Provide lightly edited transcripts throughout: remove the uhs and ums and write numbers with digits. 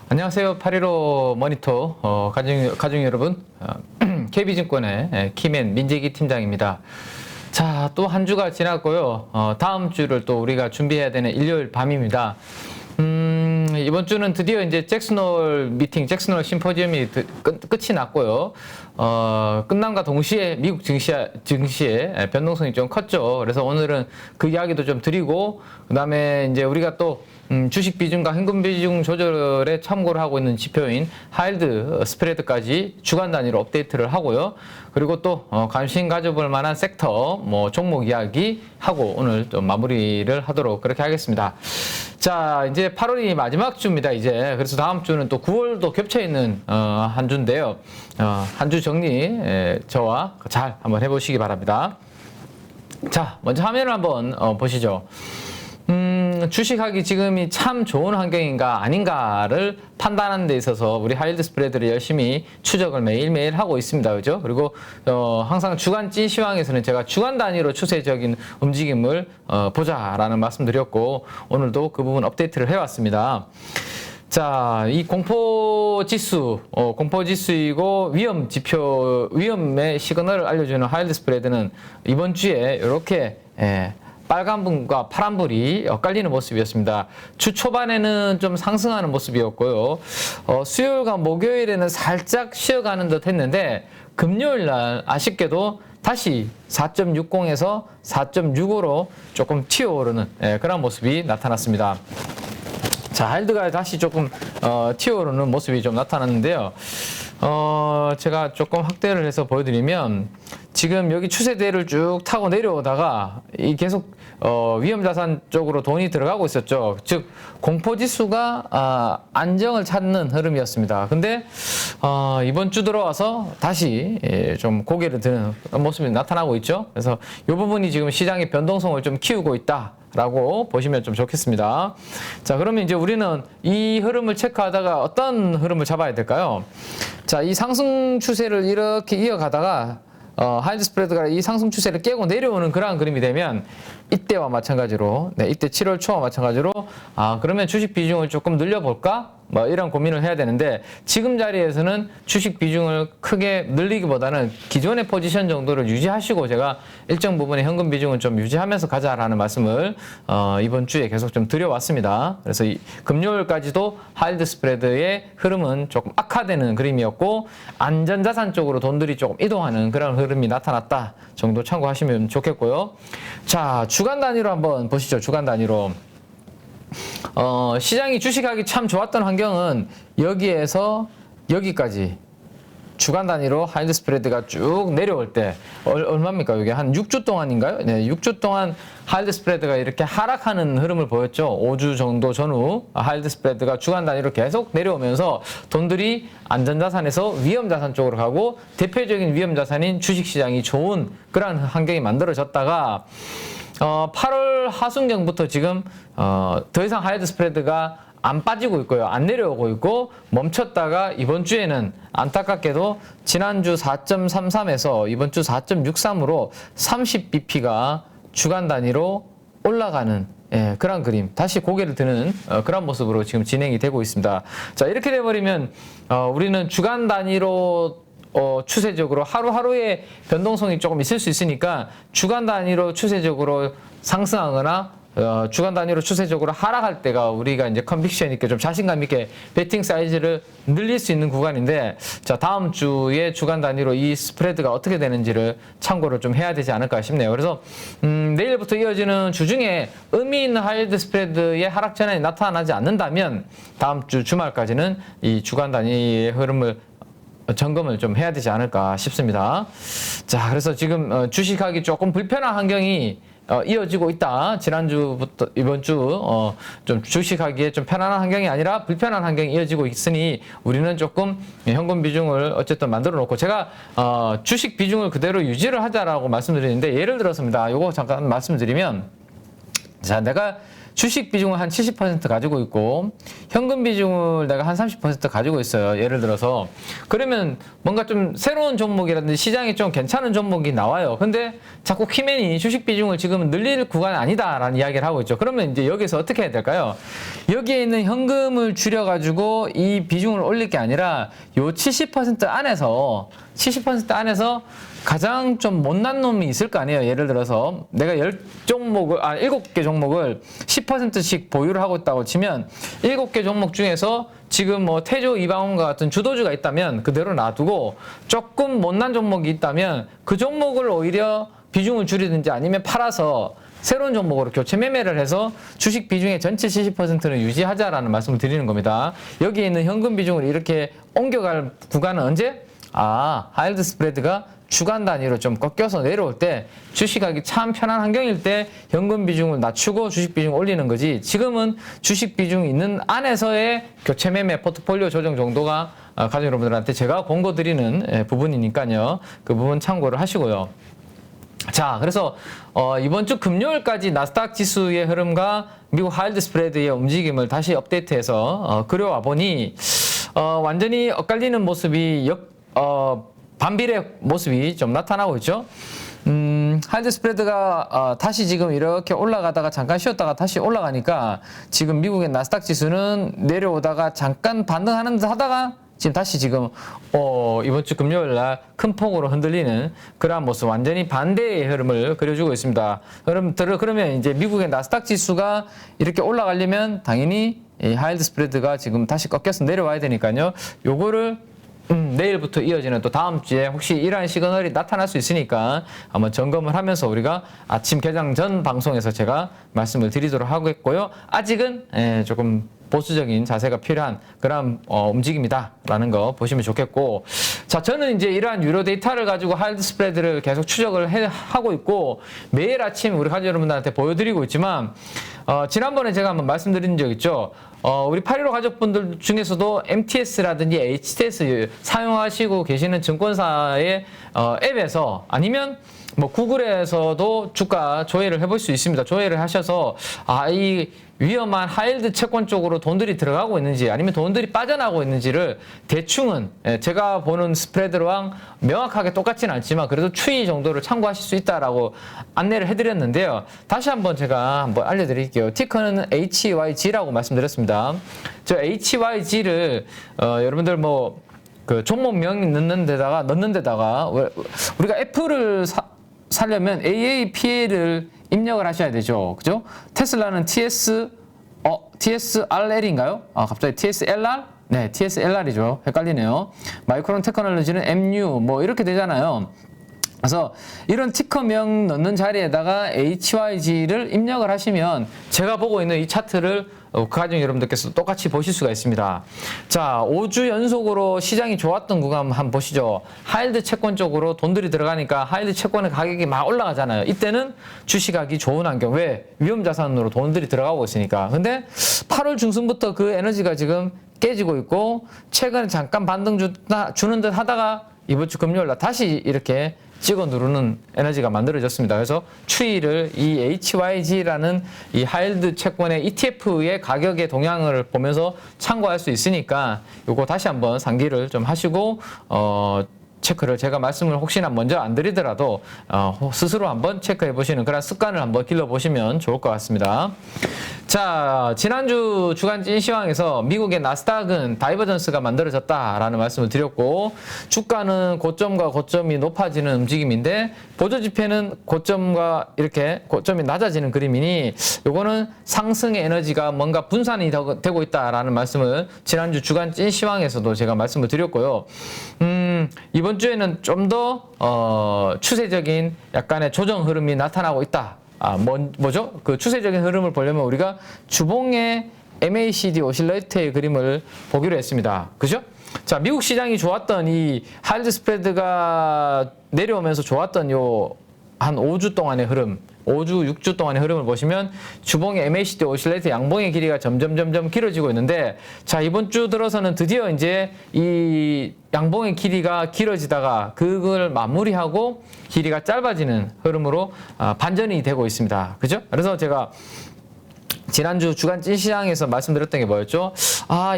안녕하세요. 815 모니터 가족 여러분, KB증권의 키맨 민재기 팀장입니다. 자, 또 한 주가 지났고요. 다음 주를 또 우리가 준비해야 되는 일요일 밤입니다. 이번 주는 드디어 이제 잭슨홀 미팅, 잭슨홀 심포지엄이 끝이 났고요. 끝남과 동시에 미국 증시의 변동성이 좀 컸죠. 그래서 오늘은 그 이야기도 좀 드리고, 그 다음에 이제 우리가 또 주식 비중과 현금 비중 조절에 참고를 하고 있는 지표인 하일드 스프레드까지 주간 단위로 업데이트를 하고요. 그리고 또 관심 가져볼 만한 섹터, 종목 이야기 하고 오늘 좀 마무리를 하도록 그렇게 하겠습니다. 자, 이제 8월이 마지막 주입니다, 이제. 그래서 다음 주는 또 9월도 겹쳐 있는 한 주인데요. 한 주 정리 저와 잘 한번 해보시기 바랍니다. 자, 먼저 화면을 한번 보시죠. 주식하기 지금이 참 좋은 환경인가 아닌가를 판단하는 데 있어서 우리 하일드 스프레드를 열심히 추적을 매일매일 하고 있습니다. 그죠? 그리고 항상 주간찐 시황에서는 제가 주간 단위로 추세적인 움직임을 보자라는 말씀드렸고, 오늘도 그 부분 업데이트를 해왔습니다. 자, 이 공포지수이고 위험의 시그널을 알려주는 하일드 스프레드는 이번 주에 이렇게 빨간불과 파란불이 엇갈리는 모습이었습니다. 주 초반에는 좀 상승하는 모습이었고요. 수요일과 목요일에는 살짝 쉬어가는 듯 했는데, 금요일날 아쉽게도 다시 4.60에서 4.65로 조금 튀어오르는 그런 모습이 나타났습니다. 자, 하일드가 다시 조금 튀어오르는 모습이 좀 나타났는데요. 제가 조금 확대를 해서 보여드리면, 지금 여기 추세대를 쭉 타고 내려오다가 계속 위험자산 쪽으로 돈이 들어가고 있었죠. 즉 공포지수가 안정을 찾는 흐름이었습니다. 근데 이번 주 들어와서 다시 좀 고개를 드는 모습이 나타나고 있죠. 그래서 이 부분이 지금 시장의 변동성을 좀 키우고 있다 라고 보시면 좀 좋겠습니다. 자, 그러면 이제 우리는 이 흐름을 체크하다가 어떤 흐름을 잡아야 될까요? 자, 이 상승 추세를 이렇게 이어가다가 하일드 스프레드가 이 상승 추세를 깨고 내려오는 그러한 그림이 되면, 이때와 마찬가지로, 이때 7월 초와 마찬가지로, 그러면 주식 비중을 조금 늘려볼까? 이런 고민을 해야 되는데, 지금 자리에서는 주식 비중을 크게 늘리기보다는 기존의 포지션 정도를 유지하시고, 제가 일정 부분의 현금 비중을 좀 유지하면서 가자라는 말씀을 이번 주에 계속 좀 드려왔습니다. 그래서 금요일까지도 하일드 스프레드의 흐름은 조금 악화되는 그림이었고, 안전자산 쪽으로 돈들이 조금 이동하는 그런 흐름이 나타났다 정도 참고하시면 좋겠고요. 자, 주간 단위로 한번 보시죠. 주간 단위로. 시장이 주식하기 참 좋았던 환경은 여기에서 여기까지 주간 단위로 하일드 스프레드가 쭉 내려올 때 얼마입니까? 이게 한 6주 동안인가요? 네, 6주 동안 하일드 스프레드가 이렇게 하락하는 흐름을 보였죠. 5주 정도 전후 하일드 스프레드가 주간 단위로 계속 내려오면서 돈들이 안전자산에서 위험자산 쪽으로 가고, 대표적인 위험자산인 주식시장이 좋은 그런 환경이 만들어졌다가 8월 하순경부터 지금 더 이상 하일드 스프레드가 안 빠지고 있고요. 안 내려오고 있고 멈췄다가 이번 주에는 안타깝게도 지난주 4.33에서 이번 주 4.63으로 30bp가 주간 단위로 올라가는 그런 그림, 다시 고개를 드는 그런 모습으로 지금 진행이 되고 있습니다. 자, 이렇게 돼버리면 우리는 주간 단위로 추세적으로 하루하루의 변동성이 조금 있을 수 있으니까, 주간 단위로 추세적으로 상승하거나 주간 단위로 추세적으로 하락할 때가 우리가 이제 컨빅션 있게 좀 자신감 있게 베팅 사이즈를 늘릴 수 있는 구간인데, 자, 다음 주에 주간 단위로 이 스프레드가 어떻게 되는지를 참고를 좀 해야 되지 않을까 싶네요. 그래서 내일부터 이어지는 주 중에 의미 있는 하일드 스프레드의 하락 전환이 나타나지 않는다면 다음 주 주말까지는 이 주간 단위의 흐름을 점검을 좀 해야 되지 않을까 싶습니다. 자, 그래서 지금 주식하기 조금 불편한 환경이 이어지고 있다. 지난주부터 이번 주 좀 주식하기에 좀 편안한 환경이 아니라 불편한 환경이 이어지고 있으니, 우리는 조금 현금 비중을 어쨌든 만들어 놓고, 제가 주식 비중을 그대로 유지를 하자라고 말씀드리는데, 예를 들어서입니다. 요거 잠깐 말씀드리면, 자, 내가 주식 비중을 한 70% 가지고 있고 현금 비중을 내가 한 30% 가지고 있어요. 예를 들어서 그러면 뭔가 좀 새로운 종목이라든지 시장이 좀 괜찮은 종목이 나와요. 근데 자꾸 키맨이 주식 비중을 지금 늘릴 구간이 아니다라는 이야기를 하고 있죠. 그러면 이제 여기서 어떻게 해야 될까요? 여기에 있는 현금을 줄여가지고 이 비중을 올릴 게 아니라 요 70% 안에서 가장 좀 못난 놈이 있을 거 아니에요. 예를 들어서 내가 7개 종목을 10%씩 보유를 하고 있다고 치면 7개 종목 중에서 지금 뭐 태조, 이방원과 같은 주도주가 있다면 그대로 놔두고 조금 못난 종목이 있다면 그 종목을 오히려 비중을 줄이든지 아니면 팔아서 새로운 종목으로 교체 매매를 해서 주식 비중의 전체 70%를 유지하자라는 말씀을 드리는 겁니다. 여기에 있는 현금 비중을 이렇게 옮겨갈 구간은 언제? 하이힐드 스프레드가 주간 단위로 좀 꺾여서 내려올 때 주식하기 참 편한 환경일 때 현금 비중을 낮추고 주식 비중을 올리는 거지 지금은 주식 비중이 있는 안에서의 교체 매매 포트폴리오 조정 정도가 가족 여러분들한테 제가 권고 드리는 부분이니까요. 그 부분 참고를 하시고요. 자, 그래서 이번 주 금요일까지 나스닥 지수의 흐름과 미국 하이힐드 스프레드의 움직임을 다시 업데이트해서 그려와 보니 완전히 엇갈리는 모습이 반비례 모습이 좀 나타나고 있죠. 하이힐드 스프레드가 다시 지금 이렇게 올라가다가 잠깐 쉬었다가 다시 올라가니까 지금 미국의 나스닥 지수는 내려오다가 잠깐 반등하는 듯 하다가 지금 다시 지금 이번 주 금요일 날 큰 폭으로 흔들리는 그러한 모습 완전히 반대의 흐름을 그려주고 있습니다. 그러면 이제 미국의 나스닥 지수가 이렇게 올라가려면 당연히 이 하이힐드 스프레드가 지금 다시 꺾여서 내려와야 되니까요. 요거를 내일부터 이어지는 또 다음 주에 혹시 이러한 시그널이 나타날 수 있으니까 한번 점검을 하면서 우리가 아침 개장 전 방송에서 제가 말씀을 드리도록 하겠고요. 아직은 조금 보수적인 자세가 필요한 그런 움직임이다라는 거 보시면 좋겠고, 자, 저는 이제 이러한 유로 데이터를 가지고 하이힐드 스프레드를 계속 추적을 하고 있고 매일 아침 우리 가족 여러분들한테 보여드리고 있지만 지난번에 제가 한번 말씀드린 적 있죠. 우리 815 가족분들 중에서도 MTS라든지 HTS 사용하시고 계시는 증권사의 앱에서 아니면 뭐 구글에서도 주가 조회를 해볼 수 있습니다. 조회를 하셔서 이 위험한 하이힐드 채권 쪽으로 돈들이 들어가고 있는지 아니면 돈들이 빠져나가고 있는지를 대충은 제가 보는 스프레드랑 명확하게 똑같지는 않지만 그래도 추이 정도를 참고하실 수 있다라고 안내를 해드렸는데요. 다시 한번 제가 한번 알려드릴게요. 티커는 HYG라고 말씀드렸습니다. 저 HYG를 여러분들 뭐 그 종목명 넣는 데다가 우리가 애플을 사려면 AAPL을 입력을 하셔야 되죠. 그죠? 테슬라는 TSRL인가요? 갑자기 TSLR? 네, TSLR이죠. 헷갈리네요. 마이크론 테크놀로지는 MU, 뭐 이렇게 되잖아요. 그래서 이런 티커명 넣는 자리에다가 HYG를 입력을 하시면 제가 보고 있는 이 차트를 가족 여러분들께서 똑같이 보실 수가 있습니다. 자, 5주 연속으로 시장이 좋았던 구간 한번 보시죠. 하이힐드 채권 쪽으로 돈들이 들어가니까 하이힐드 채권의 가격이 막 올라가잖아요. 이때는 주식하기 좋은 환경. 왜? 위험자산으로 돈들이 들어가고 있으니까. 근데 8월 중순부터 그 에너지가 지금 깨지고 있고 최근에 잠깐 반등 주는 듯 하다가 이번 주 금요일 날 다시 이렇게 찍어 누르는 에너지가 만들어졌습니다. 그래서 추이를 이 HYG라는 이 하이힐드 채권의 ETF의 가격의 동향을 보면서 참고할 수 있으니까 요거 다시 한번 상기를 좀 하시고 체크를 제가 말씀을 혹시나 먼저 안 드리더라도 스스로 한번 체크해 보시는 그런 습관을 한번 길러 보시면 좋을 것 같습니다. 자, 지난주 주간 찐시황에서 미국의 나스닥은 다이버전스가 만들어졌다라는 말씀을 드렸고 주가는 고점과 고점이 높아지는 움직임인데 보조지표는 고점과 이렇게 고점이 낮아지는 그림이니 요거는 상승의 에너지가 뭔가 분산이 되고 있다라는 말씀을 지난주 주간 찐시황에서도 제가 말씀을 드렸고요. 이번 주에는 좀 더 추세적인 약간의 조정 흐름이 나타나고 있다. 뭐죠? 그 추세적인 흐름을 보려면 우리가 주봉의 MACD 오실레이터의 그림을 보기로 했습니다. 그죠? 자, 미국 시장이 좋았던 이 하이힐드 스프레드가 내려오면서 좋았던 요 한 5주 동안의 흐름, 5주, 6주 동안의 흐름을 보시면 주봉의 MACD 오실레이터 양봉의 길이가 점점 길어지고 있는데 자, 이번 주 들어서는 드디어 이제 이 양봉의 길이가 길어지다가 그걸 마무리하고 길이가 짧아지는 흐름으로 반전이 되고 있습니다. 그죠? 그래서 제가 지난주 주간 찐시장에서 말씀드렸던 게 뭐였죠?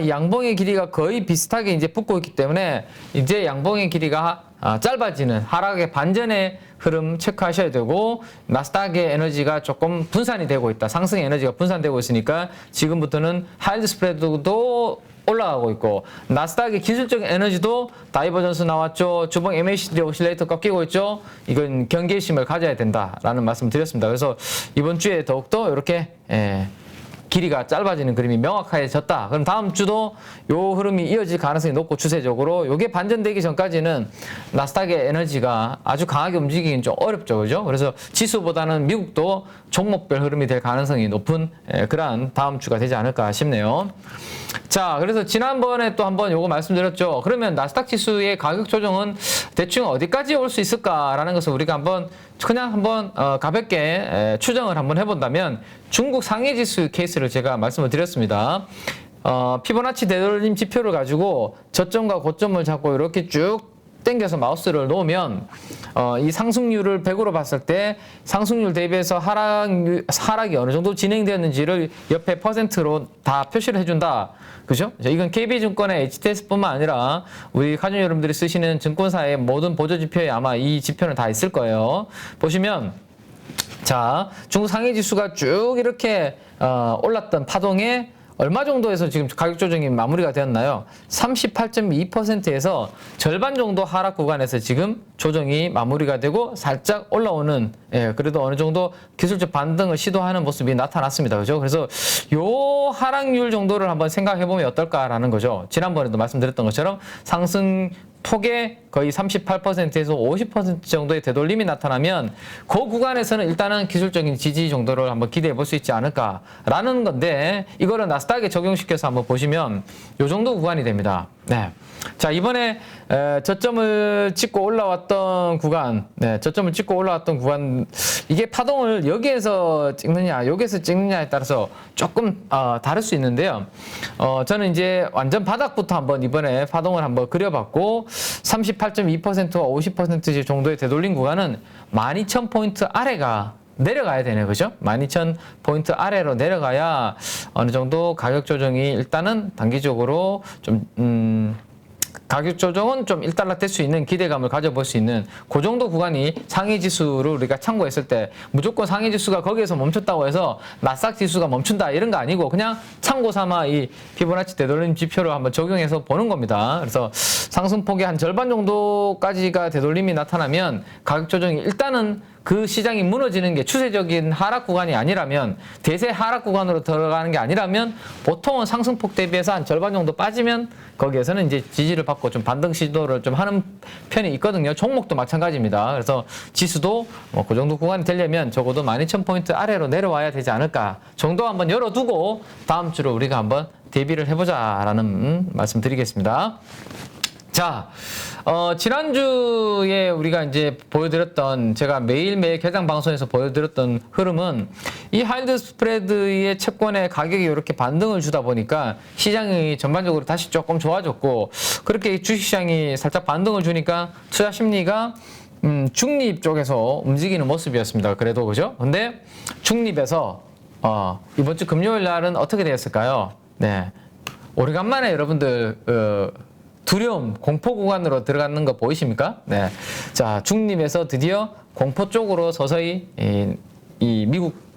이 양봉의 길이가 거의 비슷하게 이제 붙고 있기 때문에 이제 양봉의 길이가 짧아지는 하락의 반전의 흐름 체크하셔야 되고, 나스닥의 에너지가 조금 분산이 되고 있다. 상승의 에너지가 분산되고 있으니까 지금부터는 하이드 스프레드도 올라가고 있고, 나스닥의 기술적인 에너지도 다이버전스 나왔죠. 주봉 MACD 오실레이터 꺾이고 있죠. 이건 경계심을 가져야 된다라는 말씀 드렸습니다. 그래서 이번 주에 더욱더 이렇게 길이가 짧아지는 그림이 명확해졌다. 그럼 다음 주도 요 흐름이 이어질 가능성이 높고, 추세적으로 요게 반전되기 전까지는 나스닥의 에너지가 아주 강하게 움직이긴 좀 어렵죠. 그죠? 그래서 지수보다는 미국도 종목별 흐름이 될 가능성이 높은 그러한 다음 주가 되지 않을까 싶네요. 자, 그래서 지난번에 또 한번 요거 말씀드렸죠. 그러면 나스닥 지수의 가격 조정은 대충 어디까지 올 수 있을까라는 것을 우리가 한번 가볍게 추정을 한번 해본다면, 중국 상해 지수 케이스를 제가 말씀을 드렸습니다. 피보나치 되돌림 지표를 가지고 저점과 고점을 잡고 이렇게 쭉 당겨서 마우스를 놓으면 이 상승률을 100으로 봤을 때 상승률 대비해서 하락이 어느 정도 진행되었는지를 옆에 퍼센트로 다 표시를 해준다. 그죠? 이건 KB증권의 HTS뿐만 아니라 우리 가족 여러분들이 쓰시는 증권사의 모든 보조지표에 아마 이 지표는 다 있을 거예요. 보시면, 자, 중국 상해 지수가 쭉 이렇게 올랐던 파동에 얼마 정도에서 지금 가격 조정이 마무리가 되었나요? 38.2%에서 절반 정도 하락 구간에서 지금 조정이 마무리가 되고 살짝 올라오는, 그래도 어느 정도 기술적 반등을 시도하는 모습이 나타났습니다. 그죠? 그래서 요 하락률 정도를 한번 생각해 보면 어떨까라는 거죠. 지난번에도 말씀드렸던 것처럼 상승 폭의 거의 38%에서 50% 정도의 되돌림이 나타나면 그 구간에서는 일단은 기술적인 지지 정도를 한번 기대해 볼 수 있지 않을까라는 건데, 이거를 나스닥에 적용시켜서 한번 보시면 이 정도 구간이 됩니다. 네. 자, 이번에 저점을 찍고 올라왔던 구간, 저점을 찍고 올라왔던 구간, 이게 파동을 여기에서 찍느냐, 여기에서 찍느냐에 따라서 조금 다를 수 있는데요. 저는 이제 완전 바닥부터 한번 이번에 파동을 한번 그려봤고, 38.2%와 50% 정도의 되돌린 구간은 12,000포인트 아래가 내려가야 되네요. 그죠? 12,000포인트 아래로 내려가야 어느 정도 가격 조정이 일단은 단기적으로 좀, 가격 조정은 좀 일단락될 수 있는 기대감을 가져볼 수 있는 그 정도 구간이 상해 지수를 우리가 참고했을 때, 무조건 상해 지수가 거기에서 멈췄다고 해서 나스닥 지수가 멈춘다 이런 거 아니고 그냥 참고 삼아 이 피보나치 되돌림 지표를 한번 적용해서 보는 겁니다. 그래서 상승폭의 한 절반 정도까지가 되돌림이 나타나면 가격 조정이 일단은 그 시장이 무너지는 게 추세적인 하락 구간이 아니라면, 대세 하락 구간으로 들어가는 게 아니라면 보통은 상승폭 대비해서 한 절반 정도 빠지면 거기에서는 이제 지지를 받고 좀 반등 시도를 좀 하는 편이 있거든요. 종목도 마찬가지입니다. 그래서 지수도 그 정도 구간이 되려면 적어도 12,000포인트 아래로 내려와야 되지 않을까 정도 한번 열어두고 다음 주로 우리가 한번 대비를 해보자라는 말씀 드리겠습니다. 자, 지난주에 우리가 이제 보여드렸던, 제가 매일매일 개장 방송에서 보여드렸던 흐름은 이 하이드 스프레드의 채권의 가격이 이렇게 반등을 주다 보니까 시장이 전반적으로 다시 조금 좋아졌고, 그렇게 주식시장이 살짝 반등을 주니까 투자 심리가 중립 쪽에서 움직이는 모습이었습니다. 그래도 그죠? 근데 중립에서 이번 주 금요일 날은 어떻게 되었을까요? 네, 오래간만에 여러분들 두려움, 공포 구간으로 들어가는 거 보이십니까? 네. 자, 중립에서 드디어 공포 쪽으로 서서히 이 미국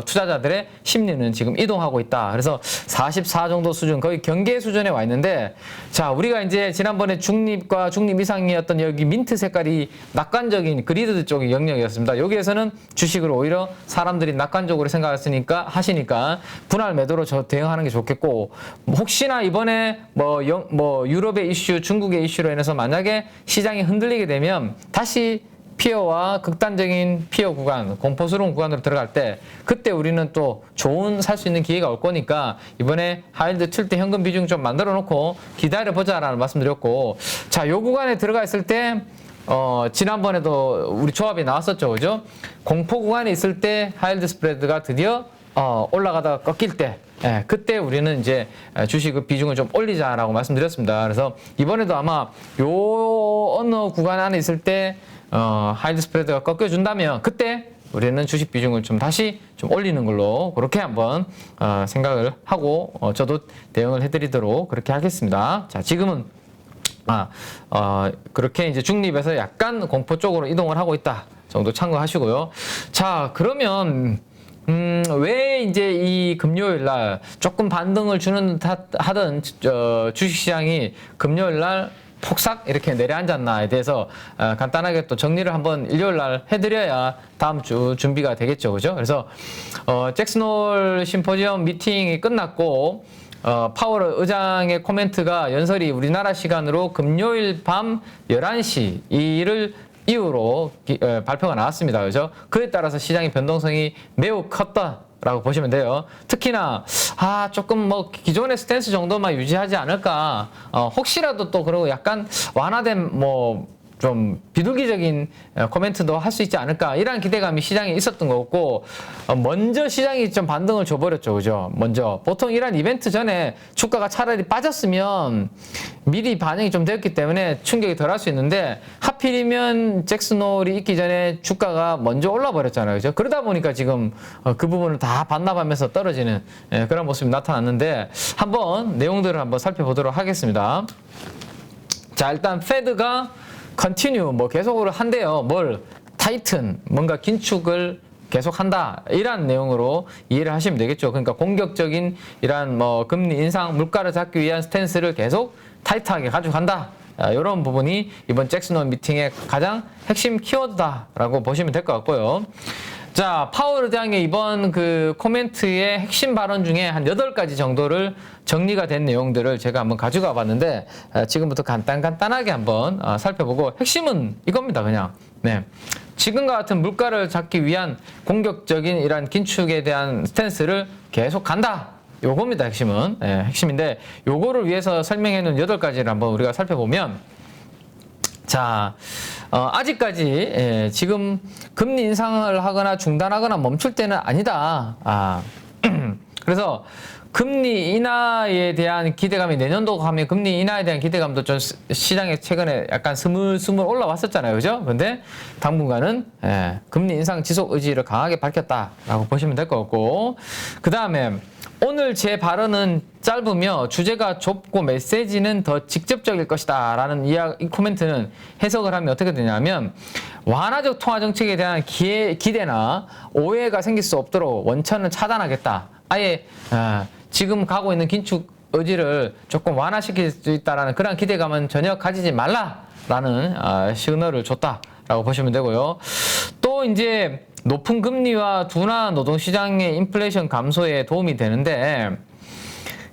투자자들의 심리는 지금 이동하고 있다. 그래서 44 정도 수준, 거의 경계 수준에 와 있는데, 자, 우리가 이제 지난번에 중립과 중립 이상이었던 여기 민트 색깔이 낙관적인 그리드 쪽의 영역이었습니다. 여기에서는 주식을 오히려 사람들이 낙관적으로 하시니까 분할 매도로 대응하는 게 좋겠고, 혹시나 이번에 뭐 유럽의 이슈, 중국의 이슈로 인해서 만약에 시장이 흔들리게 되면 다시 피어와 극단적인 피어 구간, 공포스러운 구간으로 들어갈 때, 그때 우리는 또 좋은 살 수 있는 기회가 올 거니까 이번에 하이드 칠 때 현금 비중 좀 만들어 놓고 기다려보자라는 말씀드렸고, 자, 요 구간에 들어가 있을 때 지난번에도 우리 조합이 나왔었죠. 그죠? 공포 구간에 있을 때 하이드 스프레드가 드디어 올라가다가 꺾일 때, 그때 우리는 이제 주식 비중을 좀 올리자라고 말씀드렸습니다. 그래서 이번에도 아마 요 어느 구간 안에 있을 때 하이드 스프레드가 꺾여준다면 그때 우리는 주식 비중을 좀 다시 좀 올리는 걸로 그렇게 한번 생각을 하고 저도 대응을 해드리도록 그렇게 하겠습니다. 자, 지금은 그렇게 이제 중립에서 약간 공포 쪽으로 이동을 하고 있다 정도 참고하시고요. 자, 그러면 왜 이제 이 금요일 날 조금 반등을 주는 듯 하던 주식시장이 금요일 날 폭삭 이렇게 내려앉았나에 대해서 간단하게 또 정리를 한번 일요일 날 해드려야 다음 주 준비가 되겠죠, 그죠? 그래서 잭슨홀 심포지엄 미팅이 끝났고 파월 의장의 코멘트가 연설이 우리나라 시간으로 금요일 밤 11시 이를 이후로 발표가 나왔습니다, 그죠? 그에 따라서 시장의 변동성이 매우 컸다라고 보시면 돼요. 특히나 조금 뭐 기존의 스탠스 정도만 유지하지 않을까, 혹시라도 또 그러고 약간 완화된 뭐 좀 비둘기적인 코멘트도 할 수 있지 않을까, 이런 기대감이 시장에 있었던 거고, 먼저 시장이 좀 반등을 줘버렸죠, 그죠? 먼저 보통 이런 이벤트 전에 주가가 차라리 빠졌으면 미리 반영이 좀 되었기 때문에 충격이 덜 할 수 있는데, 하필이면 잭슨홀이 있기 전에 주가가 먼저 올라 버렸잖아요, 그죠? 그러다 보니까 지금 그 부분을 다 반납하면서 떨어지는 그런 모습이 나타났는데, 한번 내용들을 한번 살펴보도록 하겠습니다. 자, 일단 페드가 컨티뉴 뭐 계속으로 한대요. 뭘 타이튼, 뭔가 긴축을 계속한다, 이러한 내용으로 이해를 하시면 되겠죠. 그러니까 공격적인 이러한 뭐 금리 인상, 물가를 잡기 위한 스탠스를 계속 타이트하게 가져간다, 이런 부분이 이번 잭슨홀 미팅의 가장 핵심 키워드다라고 보시면 될 것 같고요. 자, 파월 의장의 이번 그 코멘트의 핵심 발언 중에 한 8가지 정도를 정리가 된 내용들을 제가 한번 가져가 봤는데, 지금부터 간단하게 한번 살펴보고, 핵심은 이겁니다, 그냥. 네. 지금과 같은 물가를 잡기 위한 공격적인 이러한 긴축에 대한 스탠스를 계속 간다, 요겁니다, 핵심은. 네, 핵심인데, 요거를 위해서 설명해 놓은 8가지를 한번 우리가 살펴보면, 자, 아직까지 지금 금리 인상을 하거나 중단하거나 멈출 때는 아니다. 그래서 금리 인하에 대한 기대감이, 내년도 가면 금리 인하에 대한 기대감도 좀 시장에 최근에 약간 스물스물 올라왔었잖아요, 그죠? 근데 당분간은 금리 인상 지속 의지를 강하게 밝혔다라고 보시면 될 것 같고, 그 다음에 오늘 제 발언은 짧으며 주제가 좁고 메시지는 더 직접적일 것이다 라는 이 코멘트는 해석을 하면 어떻게 되냐면, 완화적 통화 정책에 대한 기대나 오해가 생길 수 없도록 원천을 차단하겠다, 아예 지금 가고 있는 긴축 의지를 조금 완화시킬 수 있다라는 그런 기대감은 전혀 가지지 말라라는 시그널을 줬다라고 보시면 되고요. 또 이제 높은 금리와 둔화 노동시장의 인플레이션 감소에 도움이 되는데,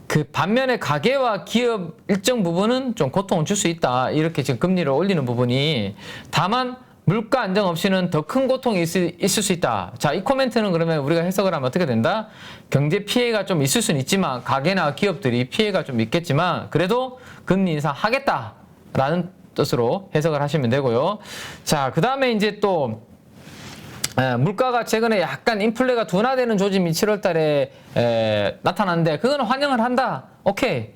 그 반면에 가계와 기업 일정 부분은 좀 고통을 줄 수 있다, 이렇게 지금 금리를 올리는 부분이. 다만 물가 안정 없이는 더 큰 고통이 있을 수 있다. 자, 이 코멘트는 그러면 우리가 해석을 하면 어떻게 된다? 경제 피해가 좀 있을 수는 있지만, 가계나 기업들이 피해가 좀 있겠지만 그래도 금리 인상하겠다라는 뜻으로 해석을 하시면 되고요. 자, 그 다음에 이제 또 물가가 최근에 약간 인플레가 둔화되는 조짐이 7월 달에 나타났는데, 그거는 환영을 한다. 오케이.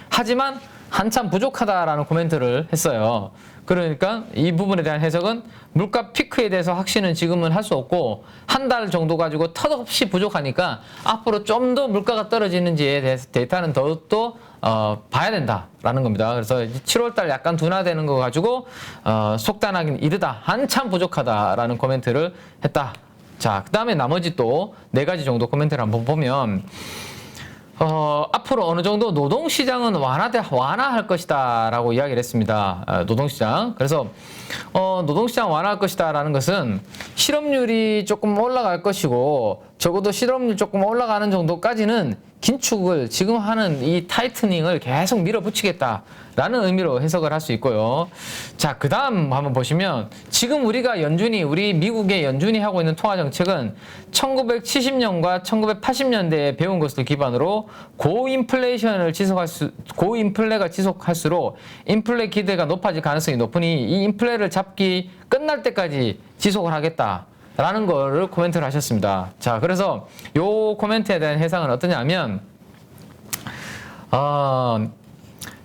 하지만 한참 부족하다라는 코멘트를 했어요. 그러니까 이 부분에 대한 해석은, 물가 피크에 대해서 확신은 지금은 할 수 없고, 한 달 정도 가지고 턱없이 부족하니까 앞으로 좀 더 물가가 떨어지는지에 대해서 데이터는 더욱더 봐야 된다라는 겁니다. 그래서 7월달 약간 둔화되는 거 가지고 속단하기는 이르다, 한참 부족하다라는 코멘트를 했다. 자, 그 다음에 나머지 또 4가지 정도 코멘트를 한번 보면, 앞으로 어느 정도 노동시장은 완화할 것이다 라고 이야기를 했습니다. 노동시장. 그래서 노동시장 완화할 것이다 라는 것은 실업률이 조금 올라갈 것이고, 적어도 실업률 조금 올라가는 정도까지는 긴축을 지금 하는 이 타이트닝을 계속 밀어붙이겠다라는 의미로 해석을 할 수 있고요. 자, 그 다음 한번 보시면, 지금 우리 미국의 연준이 하고 있는 통화정책은 1970년과 1980년대에 배운 것을 기반으로 고인플레가 지속할수록 인플레 기대가 높아질 가능성이 높으니, 이 인플레를 잡기 끝날 때까지 지속을 하겠다 라는 거를 코멘트를 하셨습니다. 자, 그래서 요 코멘트에 대한 해석은 어떠냐면,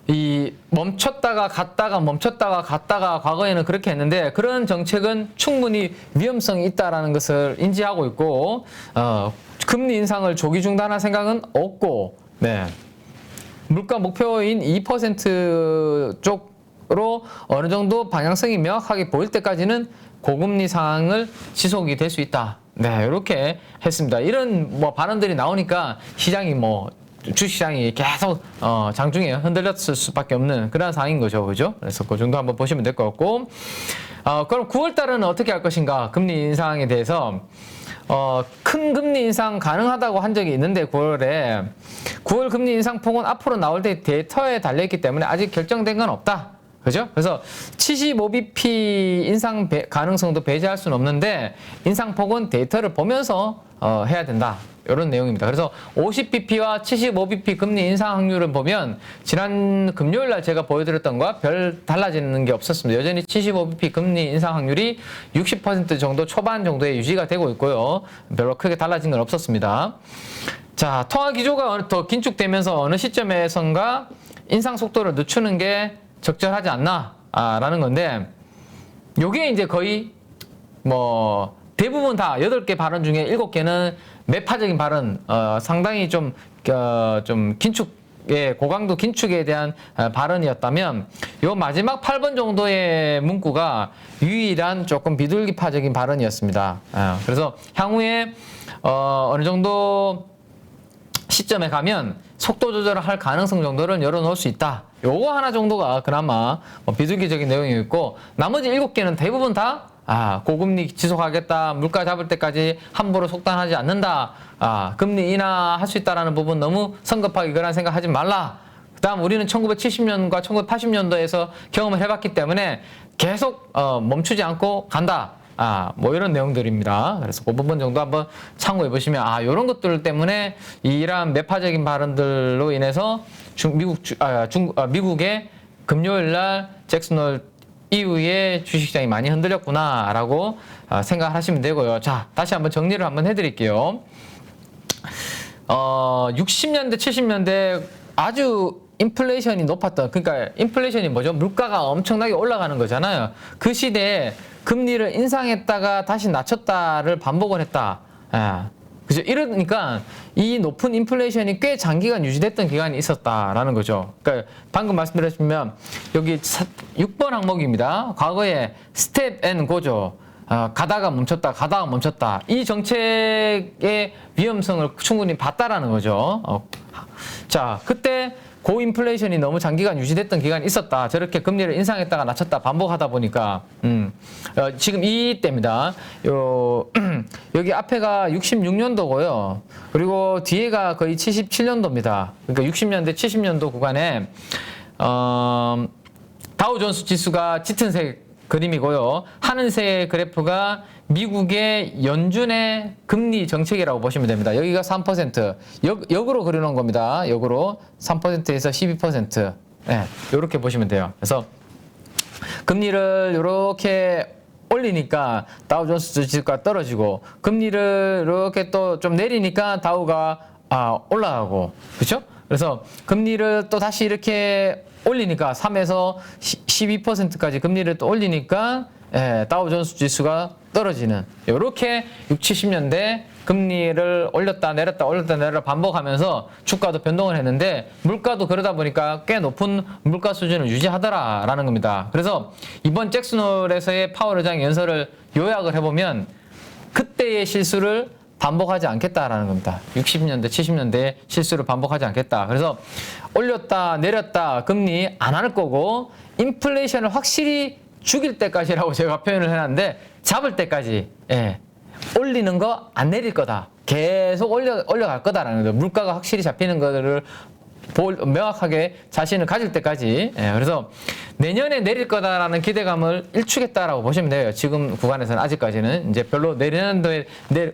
이 멈췄다가 갔다가 과거에는 그렇게 했는데 그런 정책은 충분히 위험성이 있다라는 것을 인지하고 있고 금리 인상을 조기 중단할 생각은 없고 네. 물가 목표인 2% 쪽으로 어느 정도 방향성이 명확하게 보일 때까지는 고금리 상황을 지속이 될 수 있다. 네, 이렇게 했습니다. 이런 뭐 발언들이 나오니까 시장이 주시장이 계속 장중에 흔들렸을 수밖에 없는 그런 상황인 거죠, 그죠? 그래서 그 정도 한번 보시면 될 것 같고, 그럼 9월 달은 어떻게 할 것인가? 금리 인상에 대해서 큰 금리 인상 가능하다고 한 적이 있는데 9월에 9월 금리 인상 폭은 앞으로 나올 때 데이터에 달려 있기 때문에 아직 결정된 건 없다. 그죠? 그래서 75bp 인상 가능성도 배제할 수는 없는데 인상폭은 데이터를 보면서 해야 된다. 이런 내용입니다. 그래서 50bp와 75bp 금리 인상 확률을 보면 지난 금요일 날 제가 보여드렸던 거와 별 달라지는 게 없었습니다. 여전히 75bp 금리 인상 확률이 60% 정도 초반 정도에 유지가 되고 있고요. 별로 크게 달라진 건 없었습니다. 자, 통화 기조가 더 긴축되면서 어느 시점에선가 인상 속도를 늦추는 게 적절하지 않나 라는 건데 요게 이제 거의 대부분 다 8개 발언 중에 7개는 매파적인 발언, 상당히 좀 긴축, 고강도 긴축에 대한 발언이었다면 요 마지막 8번 정도의 문구가 유일한 조금 비둘기파적인 발언이었습니다. 그래서 향후에 어느 정도 시점에 가면 속도 조절을 할 가능성 정도를 열어놓을 수 있다. 요거 하나 정도가 그나마 비둘기적인 내용이었고 나머지 7개는 대부분 다 고금리 지속하겠다. 물가 잡을 때까지 함부로 속단하지 않는다. 금리 인하할 수 있다라는 부분 너무 성급하게 그런 생각하지 말라. 그다음 우리는 1970년과 1980년도에서 경험을 해봤기 때문에 계속 멈추지 않고 간다. 이런 내용들입니다. 그래서 그 부분 정도 한번 참고해 보시면, 이런 것들 때문에 이러한 매파적인 발언들로 인해서 미국의 금요일 날 잭슨 홀 이후에 주식시장이 많이 흔들렸구나라고 생각을 하시면 되고요. 자, 다시 한번 정리를 한번 해드릴게요. 60년대, 70년대 아주 인플레이션이 높았던, 그러니까 인플레이션이 뭐죠? 물가가 엄청나게 올라가는 거잖아요. 그 시대에 금리를 인상했다가 다시 낮췄다를 반복을 했다. 그죠? 이러니까 이 높은 인플레이션이 꽤 장기간 유지됐던 기간이 있었다라는 거죠. 그러니까 방금 말씀드렸으면 여기 6번 항목입니다. 과거에 스텝 앤 고죠. 가다가 멈췄다. 이 정책의 위험성을 충분히 봤다라는 거죠. 자, 그때 고인플레이션이 너무 장기간 유지됐던 기간이 있었다. 저렇게 금리를 인상했다가 낮췄다 반복하다 보니까 지금 이때입니다. 여기 앞에가 66년도고요. 그리고 뒤에가 거의 77년도입니다. 그러니까 60년대, 70년도 구간에 다우존스 지수가 짙은색 그림이고요. 하늘색 그래프가 미국의 연준의 금리 정책이라고 보시면 됩니다. 여기가 3%, 역으로 그려놓은 겁니다. 역으로 3%에서 12%. 네, 이렇게 보시면 돼요. 그래서 금리를 이렇게 올리니까 다우존스 지수가 떨어지고 금리를 이렇게 또 좀 내리니까 다우가 올라가고, 그렇죠? 그래서 금리를 또 다시 이렇게 올리니까 3에서 12%까지 금리를 또 올리니까 다우존스 지수가 떨어지는, 이렇게 60, 70년대 금리를 올렸다 내렸다 반복하면서 주가도 변동을 했는데 물가도 그러다 보니까 꽤 높은 물가 수준을 유지하더라라는 겁니다. 그래서 이번 잭슨 홀에서의 파월 의장의 연설을 요약을 해보면 그때의 실수를 반복하지 않겠다라는 겁니다. 60년대, 70년대 실수를 반복하지 않겠다. 그래서 올렸다 내렸다 금리 안 할 거고 인플레이션을 확실히 죽일 때까지라고 제가 표현을 해놨는데 잡을 때까지 올리는 거 안 내릴 거다. 계속 올려갈 거다라는 거죠. 물가가 확실히 잡히는 거를 명확하게 자신을 가질 때까지. 그래서 내년에 내릴 거다라는 기대감을 일축했다라고 보시면 돼요. 지금 구간에서는 아직까지는 이제 별로 내년도에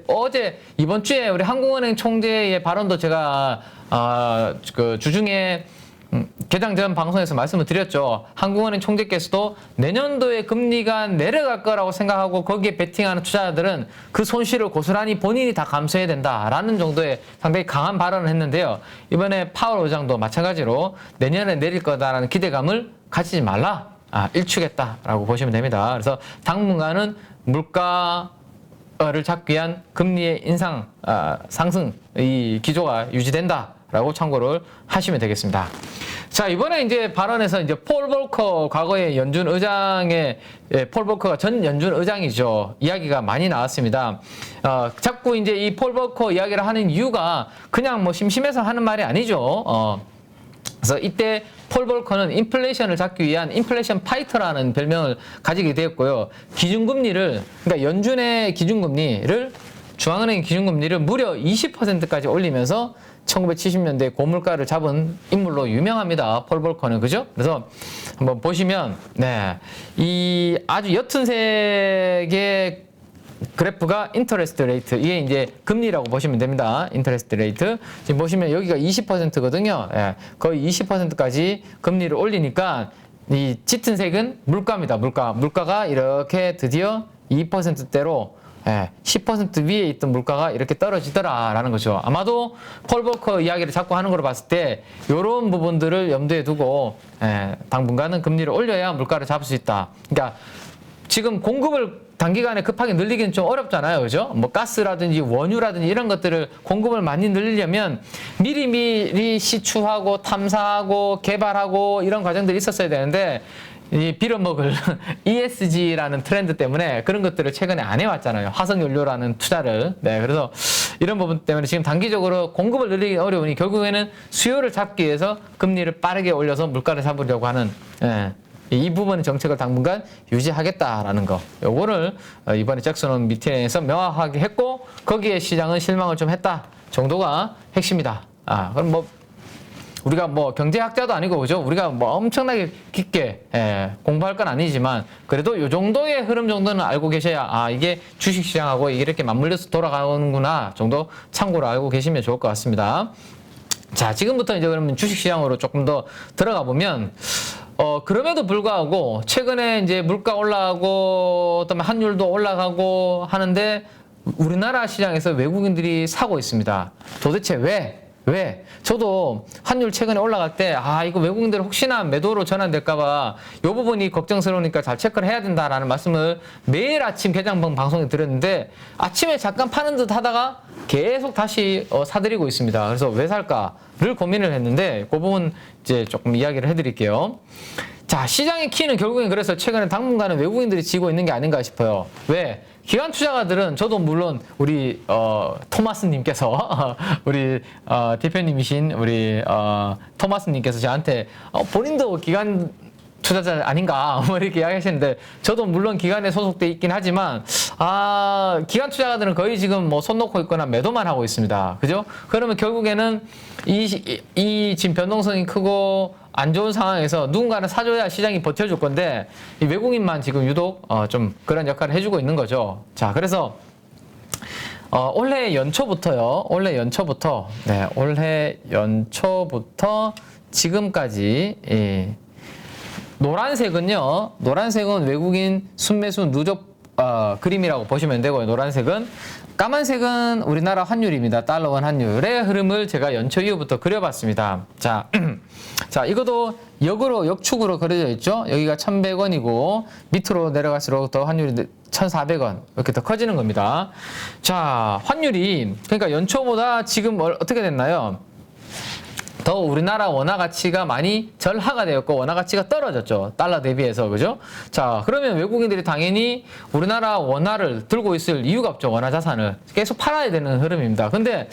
어제 이번 주에 우리 한국은행 총재의 발언도 제가 그 주중에 개장 전 방송에서 말씀을 드렸죠. 한국은행 총재께서도 내년도에 금리가 내려갈 거라고 생각하고 거기에 베팅하는 투자자들은 그 손실을 고스란히 본인이 다 감수해야 된다라는 정도의 상당히 강한 발언을 했는데요. 이번에 파월 의장도 마찬가지로 내년에 내릴 거다라는 기대감을 가지지 말라. 일축했다라고 보시면 됩니다. 그래서 당분간은 물가를 잡기 위한 금리의 상승 이 기조가 유지된다라고 참고를 하시면 되겠습니다. 자, 이번에 이제 발언에서 이제 폴 볼커 과거의 연준 의장의 폴 볼커가 전 연준 의장이죠. 이야기가 많이 나왔습니다. 자꾸 이제 이 폴 볼커 이야기를 하는 이유가 그냥 뭐 심심해서 하는 말이 아니죠. 그래서 이때 폴 볼커는 인플레이션을 잡기 위한 인플레이션 파이터라는 별명을 가지게 되었고요. 기준금리를, 그러니까 연준의 기준금리를, 중앙은행의 기준금리를 무려 20%까지 올리면서 1970년대 고물가를 잡은 인물로 유명합니다. 폴 볼커는. 그죠? 그래서 한번 보시면, 이 아주 옅은 색의 그래프가 인터레스트 레이트, 이게 이제 금리라고 보시면 됩니다. 인터레스트 레이트. 지금 보시면 여기가 20%거든요. 거의 20%까지 금리를 올리니까 이 짙은 색은 물가입니다. 물가가 이렇게 드디어 2%대로 10% 위에 있던 물가가 이렇게 떨어지더라라는 거죠. 아마도 폴 볼커 이야기를 자꾸 하는 걸로 봤을 때 이런 부분들을 염두에 두고 당분간은 금리를 올려야 물가를 잡을 수 있다. 그러니까 지금 공급을 단기간에 급하게 늘리기는 좀 어렵잖아요. 그죠? 뭐 가스라든지 원유라든지 이런 것들을 공급을 많이 늘리려면 미리 시추하고 탐사하고 개발하고 이런 과정들이 있었어야 되는데 이 빌어먹을 ESG라는 트렌드 때문에 그런 것들을 최근에 안 해왔잖아요. 화석연료라는 투자를. 그래서 이런 부분 때문에 지금 단기적으로 공급을 늘리기 어려우니 결국에는 수요를 잡기 위해서 금리를 빠르게 올려서 물가를 잡으려고 하는 이 부분의 정책을 당분간 유지하겠다라는 거. 요거를 이번에 잭슨 미팅에서 명확하게 했고 거기에 시장은 실망을 좀 했다 정도가 핵심이다. 그럼 뭐 우리가 뭐 경제학자도 아니고 그죠? 우리가 뭐 엄청나게 깊게 공부할 건 아니지만 그래도 요 정도의 흐름 정도는 알고 계셔야 이게 주식시장하고 이렇게 맞물려서 돌아가는구나 정도 참고로 알고 계시면 좋을 것 같습니다. 자, 지금부터 이제 그러면 주식시장으로 조금 더 들어가 보면 그럼에도 불구하고 최근에 이제 물가 올라가고 그다음에 환율도 올라가고 하는데 우리나라 시장에서 외국인들이 사고 있습니다. 도대체 왜? 저도 환율 최근에 올라갈 때 이거 외국인들 혹시나 매도로 전환될까봐 이 부분이 걱정스러우니까 잘 체크를 해야 된다라는 말씀을 매일 아침 개장방 방송에 드렸는데 아침에 잠깐 파는 듯 하다가 계속 다시 사드리고 있습니다. 그래서 왜 살까를 고민을 했는데 그 부분 이제 조금 이야기를 해드릴게요. 자, 시장의 키는 결국엔 그래서 최근에 당분간은 외국인들이 지고 있는 게 아닌가 싶어요. 왜? 기관 투자가들은 저도 물론 우리 토마스님께서 우리 대표님이신 우리 토마스님께서 저한테 본인도 기관 투자자 아닌가 뭐 이렇게 이야기하시는데 저도 물론 기관에 소속돼 있긴 하지만 기관 투자가들은 거의 지금 뭐 손 놓고 있거나 매도만 하고 있습니다. 그죠? 그러면 결국에는 이 지금 변동성이 크고 안 좋은 상황에서 누군가는 사줘야 시장이 버텨줄 건데 이 외국인만 지금 유독 좀 그런 역할을 해주고 있는 거죠. 자, 그래서 올해 연초부터 지금까지 노란색은 외국인 순매수 누적 그림이라고 보시면 되고요. 노란색은, 까만색은 우리나라 환율입니다. 달러원 환율의 흐름을 제가 연초 이후부터 그려봤습니다. 자, 이것도 역축으로 그려져 있죠. 여기가 1,100원이고 밑으로 내려갈수록 더 환율이 1,400원 이렇게 더 커지는 겁니다. 자, 환율이 그러니까 연초보다 지금 어떻게 됐나요? 더 우리나라 원화 가치가 많이 절하가 되었고 원화 가치가 떨어졌죠. 달러 대비해서. 그죠? 자, 그러면 외국인들이 당연히 우리나라 원화를 들고 있을 이유가 없죠. 원화 자산을 계속 팔아야 되는 흐름입니다. 근데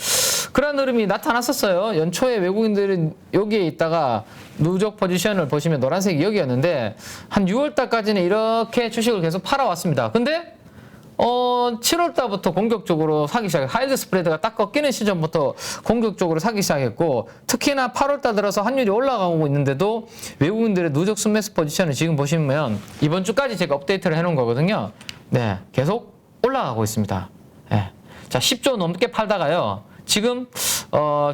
그런 흐름이 나타났었어요. 연초에 외국인들은 여기에 있다가 누적 포지션을 보시면 노란색이 여기였는데 한 6월 달까지는 이렇게 주식을 계속 팔아왔습니다. 근데 7월 달부터 공격적으로 사기 시작해. 하이드 스프레드가 딱 꺾이는 시점부터 공격적으로 사기 시작했고, 특히나 8월 달 들어서 환율이 올라가고 있는데도 외국인들의 누적 순매수 포지션을 지금 보시면 이번 주까지 제가 업데이트를 해놓은 거거든요. 네, 계속 올라가고 있습니다. 네. 자, 10조 넘게 팔다가요. 지금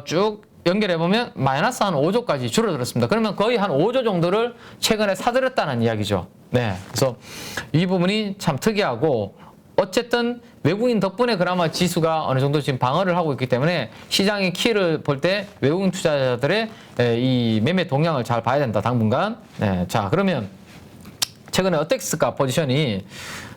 쭉 연결해보면 마이너스 한 5조까지 줄어들었습니다. 그러면 거의 한 5조 정도를 최근에 사들였다는 이야기죠. 네. 그래서 이 부분이 참 특이하고 어쨌든 외국인 덕분에 그나마 지수가 어느 정도 지금 방어를 하고 있기 때문에 시장의 키를 볼 때 외국인 투자자들의 이 매매 동향을 잘 봐야 된다, 당분간. 네. 자, 그러면 최근에 어땠을까, 포지션이.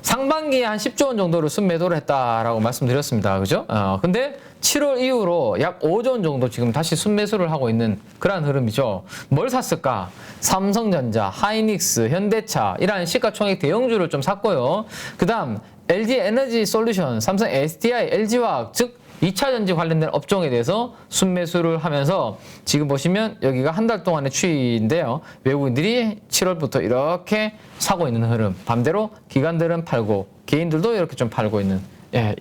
상반기에 한 10조 원 정도를 순매도를 했다라고 말씀드렸습니다. 그죠? 근데 7월 이후로 약 5조 원 정도 지금 다시 순매수를 하고 있는 그러한 흐름이죠. 뭘 샀을까? 삼성전자, 하이닉스, 현대차, 이러한 시가총액 대형주를 좀 샀고요. 그 다음, LG 에너지 솔루션, 삼성 SDI, LG화학, 즉 2차 전지 관련된 업종에 대해서 순매수를 하면서 지금 보시면 여기가 한 달 동안의 추이인데요. 외국인들이 7월부터 이렇게 사고 있는 흐름. 반대로 기관들은 팔고 개인들도 이렇게 좀 팔고 있는,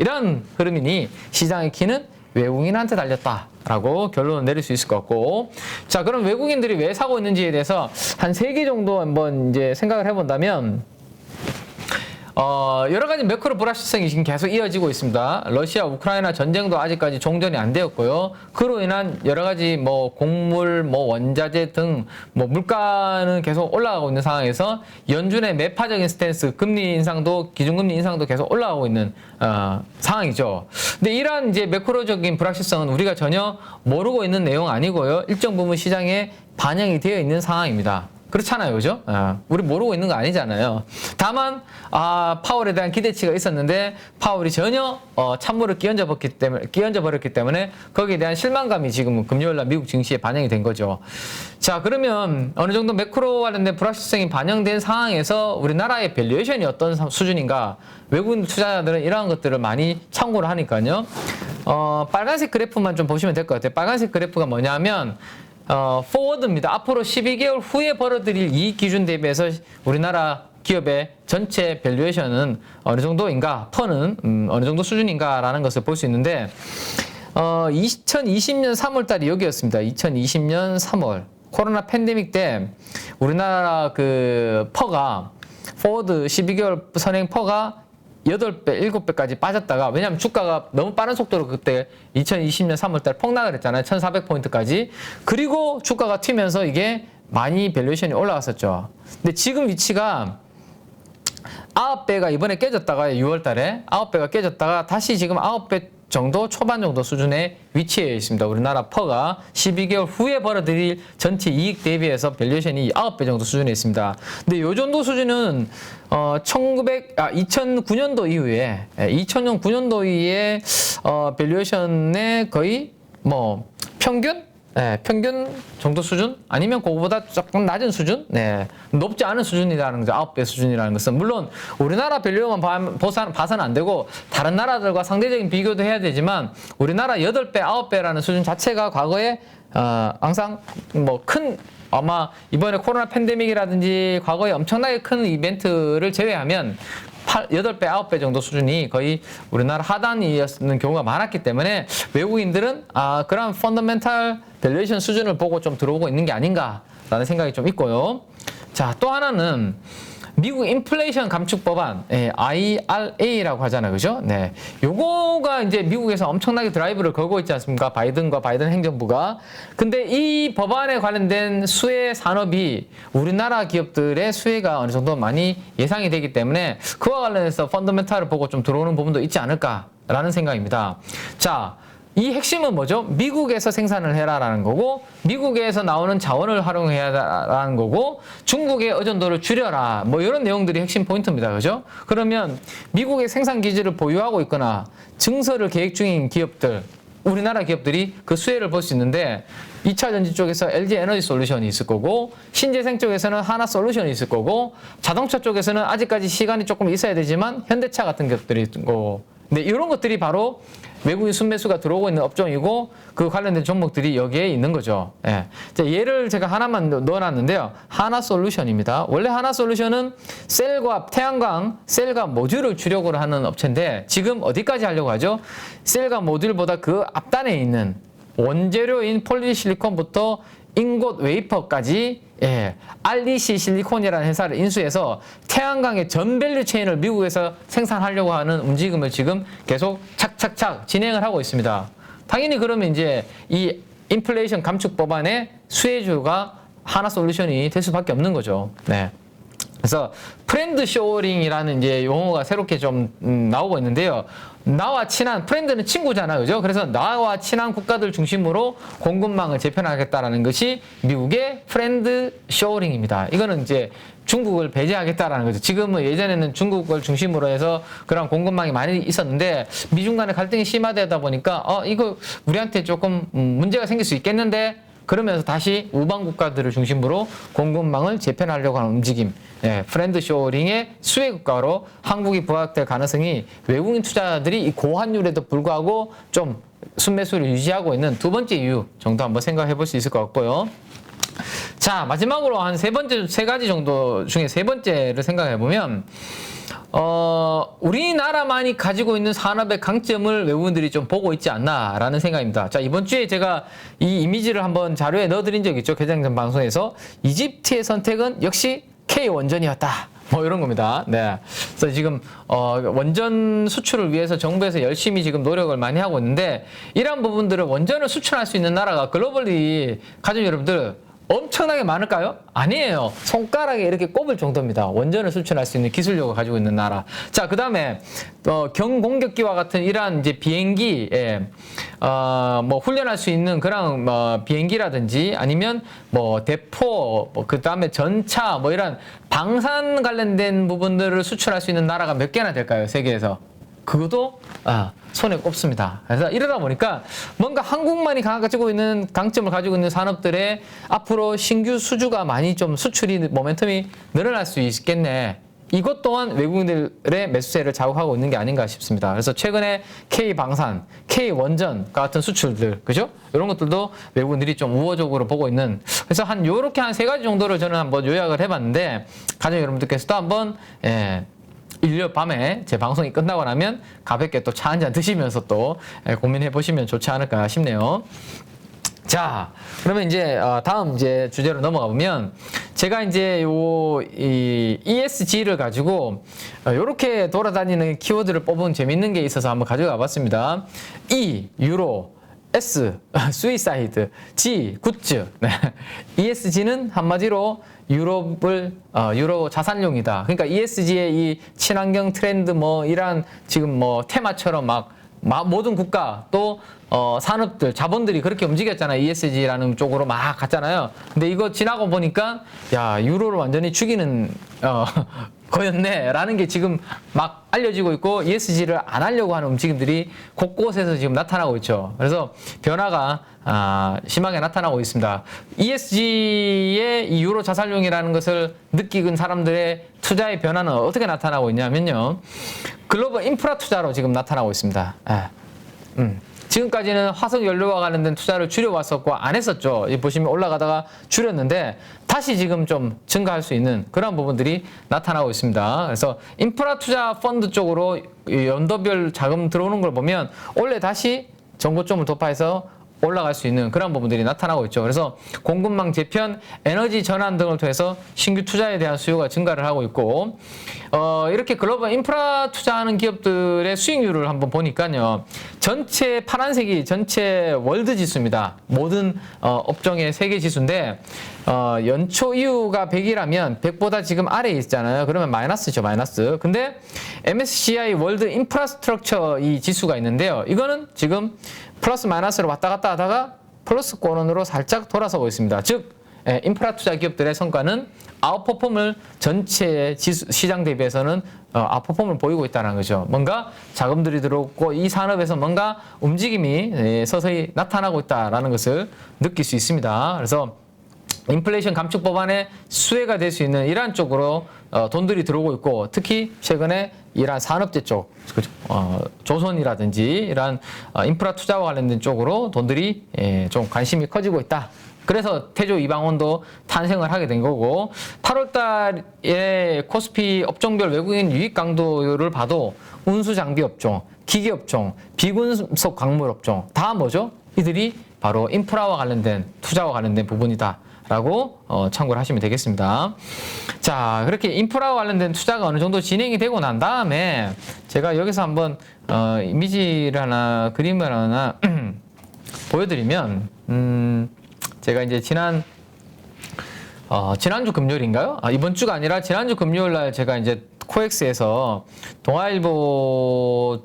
이런 흐름이니 시장의 키는 외국인한테 달렸다라고 결론을 내릴 수 있을 것 같고. 자, 그럼 외국인들이 왜 사고 있는지에 대해서 한 3개 정도 한번 이제 생각을 해본다면, 여러 가지 매크로 불확실성이 지금 계속 이어지고 있습니다. 러시아, 우크라이나 전쟁도 아직까지 종전이 안 되었고요. 그로 인한 여러 가지 곡물, 원자재 등 물가는 계속 올라가고 있는 상황에서 연준의 매파적인 스탠스, 금리 인상도, 기준금리 인상도 계속 올라가고 있는 상황이죠. 근데 이러한 이제 매크로적인 불확실성은 우리가 전혀 모르고 있는 내용 아니고요. 일정 부분 시장에 반영이 되어 있는 상황입니다. 그렇잖아요, 그죠? 우리 모르고 있는 거 아니잖아요. 다만 파월에 대한 기대치가 있었는데 파월이 전혀 찬물을 끼얹어 버렸기 때문에 거기에 대한 실망감이 지금 금요일날 미국 증시에 반영이 된 거죠. 자, 그러면 어느 정도 매크로 관련된 불확실성이 반영된 상황에서 우리나라의 밸류에이션이 어떤 수준인가, 외국인 투자자들은 이러한 것들을 많이 참고를 하니까요. 빨간색 그래프만 좀 보시면 될 것 같아요. 빨간색 그래프가 뭐냐면 포워드입니다. 앞으로 12개월 후에 벌어들일 이익 기준 대비해서 우리나라 기업의 전체 밸류에이션은 어느 정도인가, 퍼는 어느 정도 수준인가라는 것을 볼 수 있는데, 2020년 3월 달이 여기였습니다. 2020년 3월. 코로나 팬데믹 때 우리나라 그 퍼가, 포워드 12개월 선행 퍼가 8배, 7배까지 빠졌다가, 왜냐하면 주가가 너무 빠른 속도로 그때 2020년 3월달 폭락을 했잖아요. 1400포인트까지. 그리고 주가가 튀면서 이게 많이 밸류에이션이 올라갔었죠. 근데 지금 위치가 9배가 이번에 깨졌다가 6월달에 9배가 깨졌다가 다시 지금 9배 정도, 초반 정도 수준에 위치해 있습니다. 우리나라 퍼가 12개월 후에 벌어들일 전체 이익 대비해서 밸류에이션이 9배 정도 수준에 있습니다. 근데 요 정도 수준은 2009년도 이후에 2009년도 이후에 밸류에이션의 거의 평균 정도 수준? 아니면 그거보다 조금 낮은 수준? 높지 않은 수준이라는 거죠. 9배 수준이라는 것은. 물론 우리나라 밸류만 봐서는 안 되고 다른 나라들과 상대적인 비교도 해야 되지만, 우리나라 8배, 9배라는 수준 자체가 과거에 항상 아마 이번에 코로나 팬데믹이라든지 과거에 엄청나게 큰 이벤트를 제외하면 8배, 9배 정도 수준이 거의 우리나라 하단이었는 경우가 많았기 때문에 외국인들은 그런 펀더멘탈 밸류에이션 수준을 보고 좀 들어오고 있는 게 아닌가라는 생각이 좀 있고요. 자, 또 하나는 미국 인플레이션 감축 법안, IRA라고 하잖아요. 그죠? 네. 요거가 이제 미국에서 엄청나게 드라이브를 걸고 있지 않습니까? 바이든 행정부가. 근데 이 법안에 관련된 수혜 산업이 우리나라 기업들의 수혜가 어느 정도 많이 예상이 되기 때문에 그와 관련해서 펀더멘탈을 보고 좀 들어오는 부분도 있지 않을까라는 생각입니다. 자, 이 핵심은 뭐죠? 미국에서 생산을 해라라는 거고, 미국에서 나오는 자원을 활용해야라는 거고, 중국의 의존도를 줄여라, 이런 내용들이 핵심 포인트입니다. 그죠? 그러면 미국의 생산 기지를 보유하고 있거나 증설을 계획 중인 기업들, 우리나라 기업들이 그 수혜를 볼 수 있는데, 2차 전지 쪽에서 LG 에너지 솔루션이 있을 거고, 신재생 쪽에서는 하나 솔루션이 있을 거고, 자동차 쪽에서는 아직까지 시간이 조금 있어야 되지만 현대차 같은 기업들이 있고, 근데 이런 것들이 바로 외국인 순매수가 들어오고 있는 업종이고, 그 관련된 종목들이 여기에 있는 거죠. 예를 제가 하나만 넣어놨는데요. 하나솔루션입니다. 원래 하나솔루션은 셀과 태양광, 셀과 모듈을 주력으로 하는 업체인데, 지금 어디까지 하려고 하죠? 셀과 모듈보다 그 앞단에 있는 원재료인 폴리실리콘부터 인곳 웨이퍼까지 REC 실리콘이라는 회사를 인수해서 태양광의 전 밸류 체인을 미국에서 생산하려고 하는 움직임을 지금 계속 착착착 진행을 하고 있습니다. 당연히 그러면 이제 이 인플레이션 감축 법안의 수혜주가 하나솔루션이 될 수밖에 없는 거죠. 네. 그래서 프렌드 쇼어링이라는 이제 용어가 새롭게 좀 나오고 있는데요. 나와 친한, 프렌드는 친구잖아요. 그죠? 그래서 나와 친한 국가들 중심으로 공급망을 재편하겠다라는 것이 미국의 프렌드 쇼어링입니다. 이거는 이제 중국을 배제하겠다라는 거죠. 지금은 예전에는 중국을 중심으로 해서 그런 공급망이 많이 있었는데 미중 간의 갈등이 심화되다 보니까 이거 우리한테 조금 문제가 생길 수 있겠는데 그러면서 다시 우방 국가들을 중심으로 공급망을 재편하려고 하는 움직임, 프렌드 쇼어링의 수혜 국가로 한국이 부각될 가능성이 외국인 투자들이 이 고환율에도 불구하고 좀 순매수를 유지하고 있는 두 번째 이유 정도 한번 생각해 볼 수 있을 것 같고요. 자, 마지막으로 한 세 가지 정도 중에 세 번째를 생각해 보면, 우리나라만이 가지고 있는 산업의 강점을 외국인들이 좀 보고 있지 않나라는 생각입니다. 자, 이번 주에 제가 이 이미지를 한번 자료에 넣어드린 적이 있죠. 개장 전 방송에서. 이집트의 선택은 역시 K 원전이었다. 뭐 이런 겁니다. 네. 그래서 지금 원전 수출을 위해서 정부에서 열심히 지금 노력을 많이 하고 있는데 이러한 부분들을 원전을 수출할 수 있는 나라가 글로벌리 가족 여러분들 엄청나게 많을까요? 아니에요. 손가락에 이렇게 꼽을 정도입니다. 원전을 수출할 수 있는 기술력을 가지고 있는 나라. 자, 그 다음에 경공격기와 같은 이러한 이제 비행기에 뭐 훈련할 수 있는 그런 비행기라든지 아니면 뭐 대포, 그 다음에 전차, 뭐 이런 방산 관련된 부분들을 수출할 수 있는 나라가 몇 개나 될까요? 세계에서? 그것도 손에 꼽습니다. 그래서 이러다 보니까 뭔가 한국만이 가지고 있는 강점을 가지고 있는 산업들의 앞으로 신규 수주가 많이 좀 수출이 모멘텀이 늘어날 수 있겠네. 이것 또한 외국인들의 매수세를 자극하고 있는 게 아닌가 싶습니다. 그래서 최근에 K방산, K원전 같은 수출들, 그죠? 이런 것들도 외국인들이 좀 우호적으로 보고 있는. 그래서 요렇게 한 세 가지 정도를 저는 한번 요약을 해봤는데, 가족 여러분들께서도 한번, 일요일 밤에 제 방송이 끝나고 나면 가볍게 또 차 한잔 드시면서 또 고민해 보시면 좋지 않을까 싶네요. 자, 그러면 이제 다음 이제 주제로 넘어가 보면 제가 이제 이 ESG를 가지고 요렇게 돌아다니는 키워드를 뽑은 재밌는 게 있어서 한번 가져가 봤습니다. E, 유로, S, 수이사이드, G, 굿즈. 네. ESG는 한마디로 유로 자산용이다. 그러니까 ESG의 이 친환경 트렌드 뭐 이런 지금 뭐 테마처럼 막 모든 국가 또 산업들 자본들이 그렇게 움직였잖아요. ESG라는 쪽으로 막 갔잖아요. 근데 이거 지나고 보니까 야, 유로를 완전히 죽이는 거였네 라는 게 지금 막 알려지고 있고 ESG를 안 하려고 하는 움직임들이 곳곳에서 지금 나타나고 있죠. 그래서 변화가 심하게 나타나고 있습니다. ESG의 이 유로 자산용이라는 것을 느끼는 사람들의 투자의 변화는 어떻게 나타나고 있냐면요. 글로벌 인프라 투자로 지금 나타나고 있습니다. 지금까지는 화석 연료와 관련된 투자를 줄여왔었고 안 했었죠. 보시면 올라가다가 줄였는데 다시 지금 좀 증가할 수 있는 그런 부분들이 나타나고 있습니다. 그래서 인프라 투자 펀드 쪽으로 연도별 자금 들어오는 걸 보면 원래 다시 전고점을 돌파해서 올라갈 수 있는 그런 부분들이 나타나고 있죠. 그래서 공급망 재편, 에너지 전환 등을 통해서 신규 투자에 대한 수요가 증가를 하고 있고 이렇게 글로벌 인프라 투자하는 기업들의 수익률을 한번 보니까요. 전체 파란색이 전체 월드 지수입니다. 모든 업종의 세계 지수인데 연초 이후가 100이라면 100보다 지금 아래에 있잖아요. 그러면 마이너스죠, 마이너스. 근데 MSCI 월드 인프라스트럭처 이 지수가 있는데요. 이거는 지금 플러스 마이너스로 왔다 갔다 하다가 플러스권으로 살짝 돌아서고 있습니다. 즉 인프라 투자 기업들의 성과는 아웃퍼폼을 전체 시장 대비해서는 아웃퍼폼을 보이고 있다는 거죠. 뭔가 자금들이 들어오고 이 산업에서 뭔가 움직임이 서서히 나타나고 있다는 것을 느낄 수 있습니다. 그래서 인플레이션 감축 법안의 수혜가 될 수 있는 이러한 쪽으로 돈들이 들어오고 있고 특히 최근에 이러한 산업재 쪽, 조선이라든지 이러한 인프라 투자와 관련된 쪽으로 돈들이 좀 관심이 커지고 있다. 그래서 태조 이방원도 탄생을 하게 된 거고 8월 달에 코스피 업종별 외국인 유입 강도를 봐도 운수 장비 업종, 기계 업종, 비군속 광물 업종 다 뭐죠? 이들이 바로 인프라와 관련된 투자와 관련된 부분이다. 라고 참고를 하시면 되겠습니다. 자, 그렇게 인프라와 관련된 투자가 어느 정도 진행이 되고 난 다음에 제가 여기서 한번 이미지를 하나 그림을 하나 보여드리면 제가 이제 지난주 금요일인가요? 이번 주가 아니라 지난주 금요일 날 제가 이제 코엑스에서 동아일보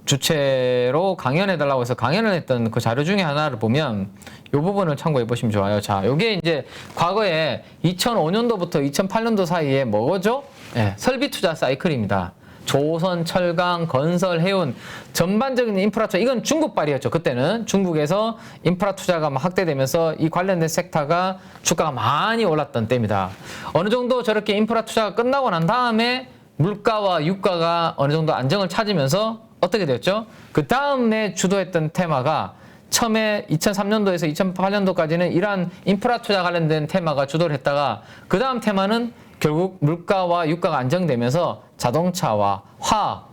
주체로 강연해달라고 해서 강연을 했던 그 자료 중에 하나를 보면 이 부분을 참고해 보시면 좋아요. 자, 요게 이제 과거에 2005년도부터 2008년도 사이에 뭐죠? 네, 설비 투자 사이클입니다. 조선, 철강, 건설, 해운 전반적인 인프라 투자, 이건 중국발이었죠. 그때는 중국에서 인프라 투자가 막 확대되면서 이 관련된 섹터가 주가가 많이 올랐던 때입니다. 어느 정도 저렇게 인프라 투자가 끝나고 난 다음에 물가와 유가가 어느 정도 안정을 찾으면서 어떻게 됐죠? 그 다음에 주도했던 테마가 처음에 2003년도에서 2008년도까지는 이러한 인프라 투자 관련된 테마가 주도를 했다가 그 다음 테마는 결국 물가와 유가가 안정되면서 자동차와 화학,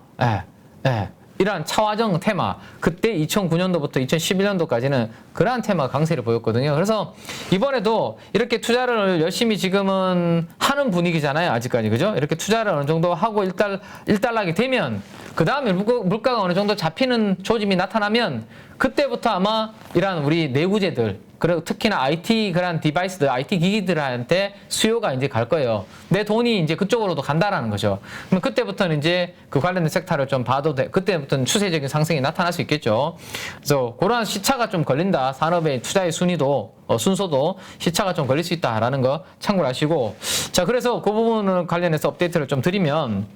이러한 차화정 테마, 그때 2009년도부터 2011년도까지는 그러한 테마가 강세를 보였거든요. 그래서 이번에도 이렇게 투자를 열심히 지금은 하는 분위기잖아요. 아직까지. 그죠? 이렇게 투자를 어느 정도 하고 일단락이 되면 그 다음에 물가가 어느 정도 잡히는 조짐이 나타나면 그때부터 아마 이러한 우리 내구재들, 그리고 특히나 IT 그런 디바이스들, IT 기기들한테 수요가 이제 갈 거예요. 내 돈이 이제 그쪽으로도 간다라는 거죠. 그럼 그때부터는 이제 그 관련된 섹터를 좀 봐도 돼. 그때부터는 추세적인 상승이 나타날 수 있겠죠. 그래서 그러한 시차가 좀 걸린다. 산업의 투자의 순서도 시차가 좀 걸릴 수 있다라는 거 참고를 하시고. 자, 그래서 그 부분을 관련해서 업데이트를 좀 드리면,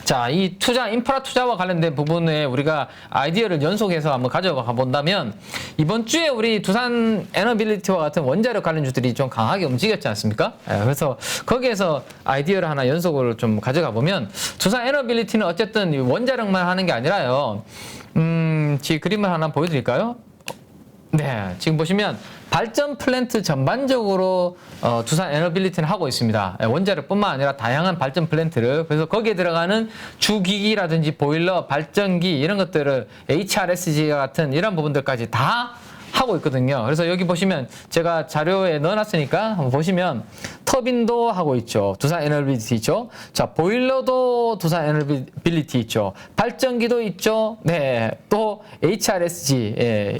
자, 이 인프라 투자와 관련된 부분에 우리가 아이디어를 연속해서 한번 가져가 본다면, 이번 주에 우리 두산 에너빌리티와 같은 원자력 관련주들이 좀 강하게 움직였지 않습니까? 그래서 거기에서 아이디어를 하나 연속으로 좀 가져가 보면, 두산 에너빌리티는 어쨌든 원자력만 하는 게 아니라요. 지금 그림을 하나 보여드릴까요? 네, 지금 보시면 발전 플랜트 전반적으로 두산 에너빌리티는 하고 있습니다. 원자력뿐만 아니라 다양한 발전 플랜트를, 그래서 거기에 들어가는 주기기라든지 보일러, 발전기 이런 것들을 HRSG 같은 이런 부분들까지 다 하고 있거든요. 그래서 여기 보시면 제가 자료에 넣어놨으니까 한번 보시면 터빈도 하고 있죠. 두산 에너빌리티 있죠. 자, 보일러도 두산 에너빌리티 있죠. 발전기도 있죠. 네, 또 HRSG,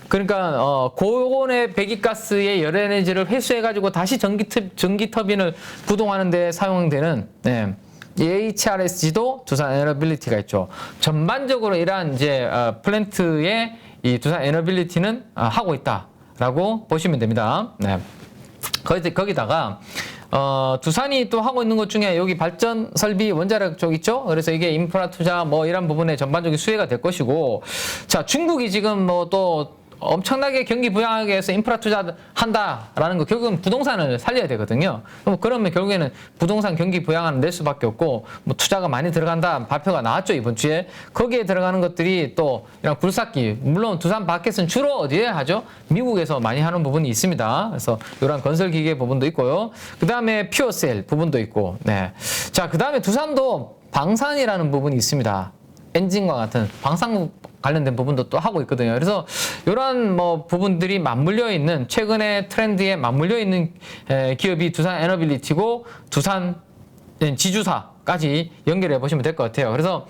그러니까 고온의 배기가스의 열에너지를 회수해가지고 다시 전기 터빈을 구동하는 데 사용되는 HRSG도 두산 에너빌리티가 있죠. 전반적으로 이러한 이제 플랜트에 이 두산 에너빌리티는 하고 있다라고 보시면 됩니다. 네. 거기다가 두산이 또 하고 있는 것 중에 여기 발전 설비 원자력 쪽 있죠. 그래서 이게 인프라 투자 뭐 이런 부분에 전반적인 수혜가 될 것이고, 자, 중국이 지금 뭐 또 엄청나게 경기 부양하기 위해서 인프라 투자한다라는 거, 결국은 부동산을 살려야 되거든요. 그러면 결국에는 부동산 경기 부양을 낼 수밖에 없고, 뭐 투자가 많이 들어간다 발표가 나왔죠, 이번 주에. 거기에 들어가는 것들이 또 이런 굴삭기, 물론 두산 바켓은 주로 어디에 하죠? 미국에서 많이 하는 부분이 있습니다. 그래서 이런 건설 기계 부분도 있고요. 그 다음에 퓨어셀 부분도 있고, 네. 자, 그 다음에 두산도 방산이라는 부분이 있습니다. 엔진과 같은 방산 관련된 부분도 또 하고 있거든요. 그래서 이런 뭐 부분들이 맞물려 있는, 최근의 트렌드에 맞물려 있는 기업이 두산 에너빌리티고 두산 지주사까지 연결해 보시면 될 것 같아요. 그래서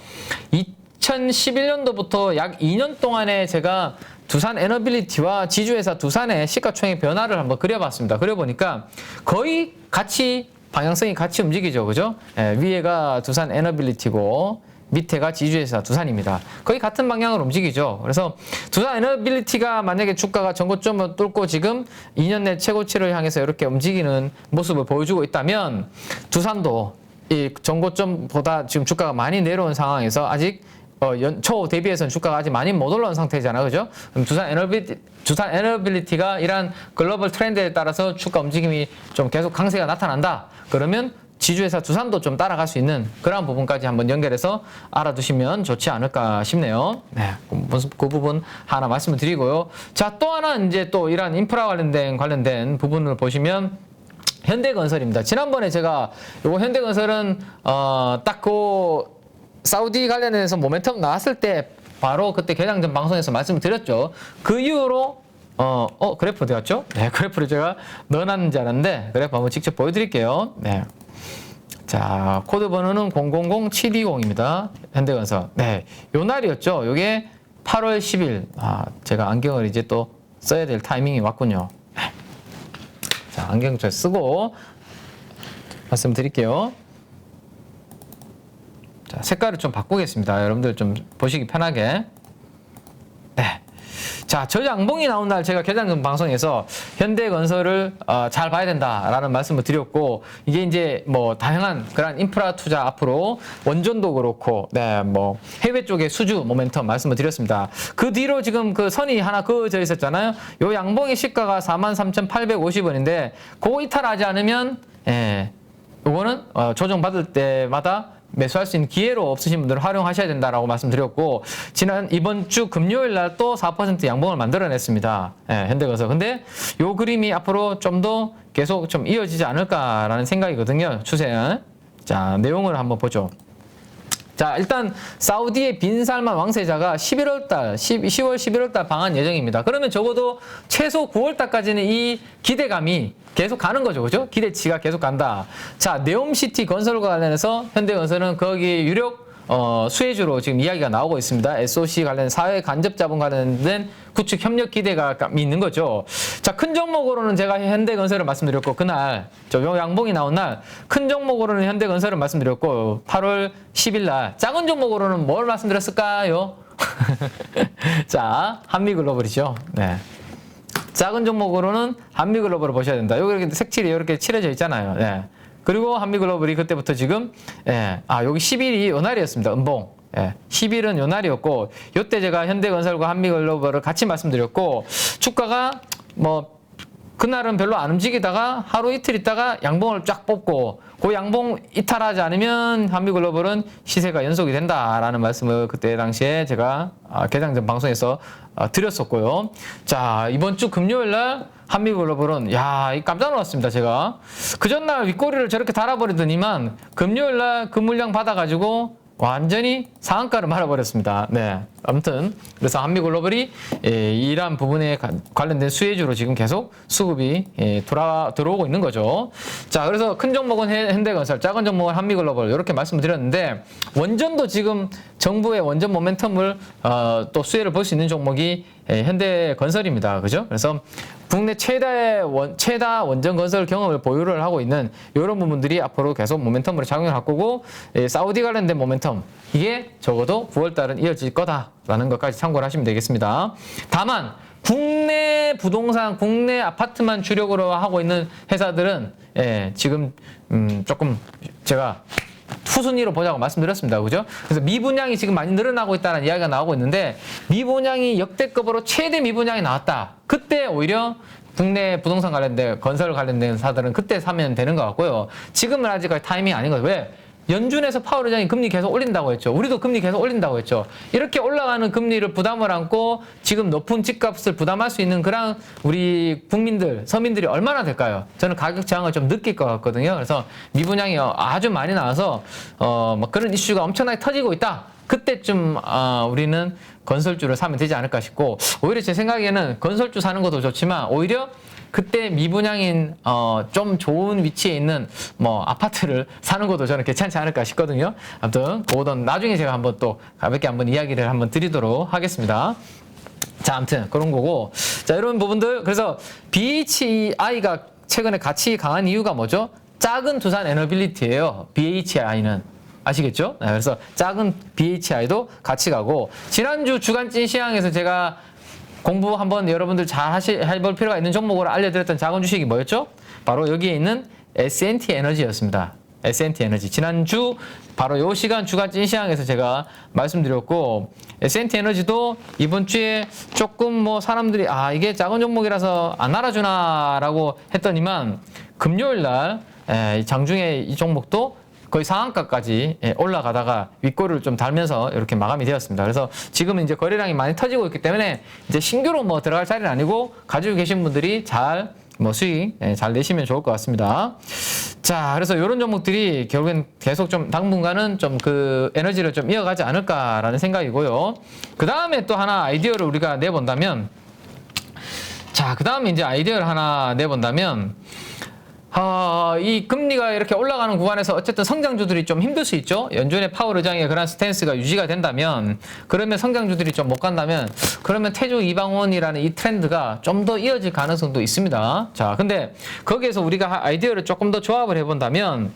2011년도부터 약 2년 동안에 제가 두산 에너빌리티와 지주회사 두산의 시가총액 변화를 한번 그려봤습니다. 그려보니까 거의 같이 방향성이 같이 움직이죠, 그죠? 위에가 두산 에너빌리티고 밑에가 지주회사 두산입니다. 거의 같은 방향으로 움직이죠. 그래서 두산 에너빌리티가 만약에 주가가 전고점을 뚫고 지금 2년 내 최고치를 향해서 이렇게 움직이는 모습을 보여주고 있다면, 두산도 이 전고점보다 지금 주가가 많이 내려온 상황에서 아직 연초 대비해서는 주가가 아직 많이 못 올라온 상태잖아요. 그죠? 그럼 두산 에너빌리티가 이러한 글로벌 트렌드에 따라서 주가 움직임이 좀 계속 강세가 나타난다. 그러면 지주회사 두산도 좀 따라갈 수 있는 그런 부분까지 한번 연결해서 알아두시면 좋지 않을까 싶네요. 네, 그 부분 하나 말씀을 드리고요. 자, 또 하나 이제 또 이러한 인프라 관련된 부분을 보시면 현대건설입니다. 지난번에 제가 요거 현대건설은 딱 그 사우디 관련해서 모멘텀 나왔을 때 바로 그때 개장 전 방송에서 말씀을 드렸죠. 그 이후로 그래프 어디 갔죠? 네, 그래프를 제가 넣어놨는지 알았는데 그래프 한번 직접 보여드릴게요. 네. 자, 코드 번호는 000720입니다. 현대건설. 네. 요 날이었죠. 요게 8월 10일. 제가 안경을 이제 또 써야 될 타이밍이 왔군요. 자, 안경 잘 쓰고 말씀드릴게요. 자, 색깔을 좀 바꾸겠습니다. 여러분들 좀 보시기 편하게. 네. 자, 저 양봉이 나온 날 제가 개장 방송에서 현대건설을 잘 봐야 된다라는 말씀을 드렸고, 이게 이제 뭐 다양한 그런 인프라 투자 앞으로 원전도 그렇고, 네, 뭐 해외 쪽의 수주 모멘텀 말씀을 드렸습니다. 그 뒤로 지금 그 선이 하나 그어져 있었잖아요. 요 양봉의 시가가 43,850원인데 그거 이탈하지 않으면 요거는 조정받을 때마다 매수할 수 있는 기회로 없으신 분들은 활용하셔야 된다라고 말씀드렸고, 이번 주 금요일 날 또 4% 양봉을 만들어냈습니다. 현대건설. 근데 요 그림이 앞으로 좀 더 계속 좀 이어지지 않을까라는 생각이거든요. 추세. 자, 내용을 한번 보죠. 자, 일단 사우디의 빈살만 왕세자가 10월 11월 달 방한 예정입니다. 그러면 적어도 최소 9월 달까지는 이 기대감이 계속 가는 거죠. 그죠? 기대치가 계속 간다. 자, 네옴시티 건설과 관련해서 현대건설은 거기 유력 수혜주로 지금 이야기가 나오고 있습니다. SOC 관련 사회 간접 자본 관련된 구축 협력 기대가 있는 거죠. 자, 큰 종목으로는 제가 현대건설을 말씀드렸고, 그날 저 양봉이 나온 날 큰 종목으로는 현대건설을 말씀드렸고, 8월 10일 날 작은 종목으로는 뭘 말씀드렸을까요? 자, 한미글로벌이죠. 네. 작은 종목으로는 한미글로벌을 보셔야 된다. 여기 색칠이 이렇게 칠해져 있잖아요. 네. 그리고 한미글로벌이 그때부터 지금 여기 10일이 요 날이었습니다. 음봉. 10일은 요 날이었고, 요때 제가 현대건설과 한미글로벌을 같이 말씀드렸고, 주가가 뭐 그날은 별로 안 움직이다가 하루 이틀 있다가 양봉을 쫙 뽑고, 그 양봉 이탈하지 않으면 한미글로벌은 시세가 연속이 된다라는 말씀을 그때 당시에 제가 개장 전 방송에서 드렸었고요. 자, 이번 주 금요일 날 한미글로벌은 깜짝 놀랐습니다. 제가 그 전날 윗꼬리를 저렇게 달아버리더니만 금요일 날 그 물량 받아가지고 완전히 상한가를 말아버렸습니다. 네. 아무튼 그래서 한미글로벌이 이러한 부분에 관련된 수혜주로 지금 계속 수급이 들어오고 있는 거죠. 자, 그래서 큰 종목은 현대건설, 작은 종목은 한미글로벌 이렇게 말씀을 드렸는데, 원전도 지금 정부의 원전 모멘텀을 또 수혜를 볼 수 있는 종목이 현대건설입니다. 그죠? 그래서 국내 최다 원전 건설 경험을 보유를 하고 있는 이런 부분들이 앞으로 계속 모멘텀으로 작용을 할 거고, 사우디 관련된 모멘텀, 이게 적어도 9월달은 이어질 거다라는 것까지 참고를 하시면 되겠습니다. 다만 국내 부동산, 국내 아파트만 주력으로 하고 있는 회사들은 지금 조금 제가 후순위로 보자고 말씀드렸습니다. 그죠? 그래서 미분양이 지금 많이 늘어나고 있다는 이야기가 나오고 있는데, 미분양이 역대급으로 최대 미분양이 나왔다. 그때 오히려 국내 부동산 관련된, 건설 관련된 회사들은 그때 사면 되는 것 같고요. 지금은 아직까지 타이밍이 아닌 거예요. 왜? 연준에서 파월 의장이 금리 계속 올린다고 했죠. 우리도 금리 계속 올린다고 했죠. 이렇게 올라가는 금리를 부담을 안고 지금 높은 집값을 부담할 수 있는 그런 우리 국민들, 서민들이 얼마나 될까요? 저는 가격 저항을 좀 느낄 것 같거든요. 그래서 미분양이 아주 많이 나와서 뭐 그런 이슈가 엄청나게 터지고 있다. 그때쯤 우리는 건설주를 사면 되지 않을까 싶고, 오히려 제 생각에는 건설주 사는 것도 좋지만 오히려 그때 미분양인 좀 좋은 위치에 있는 뭐 아파트를 사는 것도 저는 괜찮지 않을까 싶거든요. 아무튼 그거는 나중에 제가 한번 또 가볍게 한번 이야기를 한번 드리도록 하겠습니다. 자, 아무튼 그런 거고, 자, 이런 부분들. 그래서 BHI가 최근에 같이 강한 이유가 뭐죠? 작은 두산 에너빌리티예요. BHI는. 아시겠죠? 네, 그래서 작은 BHI도 같이 가고, 지난주 주간찐 시황에서 제가 공부 한번 여러분들 잘 해볼 필요가 있는 종목으로 알려드렸던 작은 주식이 뭐였죠? 바로 여기에 있는 S&T 에너지였습니다. S&T 에너지. 지난주 바로 요 시간 주간 찐시황에서 제가 말씀드렸고, S&T 에너지도 이번 주에 조금 뭐 사람들이 이게 작은 종목이라서 안 알아주나라고 했더니만, 금요일 날 장중에 이 종목도 거의 상한가까지 올라가다가 윗꼬리를 좀 달면서 이렇게 마감이 되었습니다. 그래서 지금은 이제 거래량이 많이 터지고 있기 때문에 이제 신규로 뭐 들어갈 자리는 아니고, 가지고 계신 분들이 잘 뭐 수익 잘 내시면 좋을 것 같습니다. 자, 그래서 이런 종목들이 결국엔 계속 좀 당분간은 좀 그 에너지를 좀 이어가지 않을까라는 생각이고요. 그 다음에 또 하나 아이디어를 우리가 내본다면, 자, 그 다음에 이제 아이디어를 하나 내본다면, 이 금리가 이렇게 올라가는 구간에서 어쨌든 성장주들이 좀 힘들 수 있죠. 연준의 파월 의장의 그런 스탠스가 유지가 된다면, 그러면 성장주들이 좀 못 간다면, 그러면 태조 이방원이라는 이 트렌드가 좀 더 이어질 가능성도 있습니다. 자, 근데 거기에서 우리가 아이디어를 조금 더 조합을 해본다면,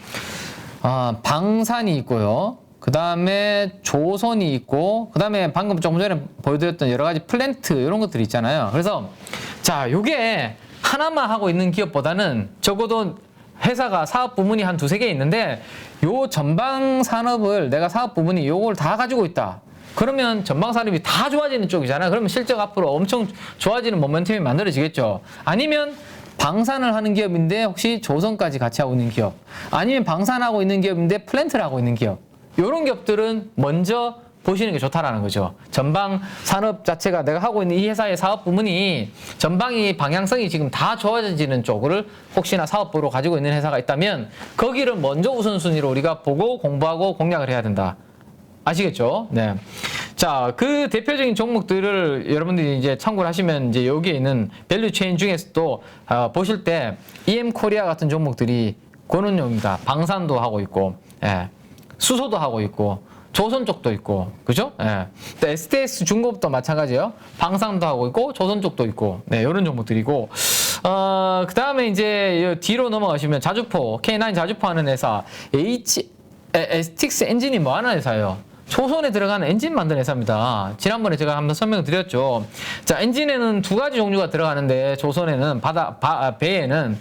방산이 있고요. 그 다음에 조선이 있고, 그 다음에 방금 조금 전에 보여드렸던 여러 가지 플랜트 이런 것들이 있잖아요. 그래서 자, 요게 하나만 하고 있는 기업보다는 적어도 회사가 사업 부문이 한 두세 개 있는데 요 전방 산업을 내가 사업 부문이 요걸 다 가지고 있다. 그러면 전방 산업이 다 좋아지는 쪽이잖아요. 그러면 실적 앞으로 엄청 좋아지는 모멘텀이 만들어지겠죠. 아니면 방산을 하는 기업인데 혹시 조선까지 같이 하고 있는 기업, 아니면 방산하고 있는 기업인데 플랜트를 하고 있는 기업, 이런 기업들은 먼저 보시는 게 좋다라는 거죠. 전방 산업 자체가 내가 하고 있는 이 회사의 사업 부문이 전방이 방향성이 지금 다 좋아지는 쪽을 혹시나 사업부로 가지고 있는 회사가 있다면 거기를 먼저 우선순위로 우리가 보고 공부하고 공략을 해야 된다. 아시겠죠? 네. 자, 그 대표적인 종목들을 여러분들이 이제 참고를 하시면 이제 여기에 있는 밸류 체인 중에서도 보실 때 EM 코리아 같은 종목들이 그런 용입니다. 방산도 하고 있고, 예. 수소도 하고 있고, 조선 쪽도 있고, 그죠? 예. 또 STS 중공업도 마찬가지예요. 방산도 하고 있고, 조선 쪽도 있고, 네, 이런 종목들이고, 그 다음에 이제 뒤로 넘어가시면 자주포, K9 자주포 하는 회사, STX 엔진이 뭐 하는 회사예요? 조선에 들어가는 엔진 만드는 회사입니다. 지난번에 제가 한번 설명드렸죠. 자, 엔진에는 두 가지 종류가 들어가는데, 조선에는 배에는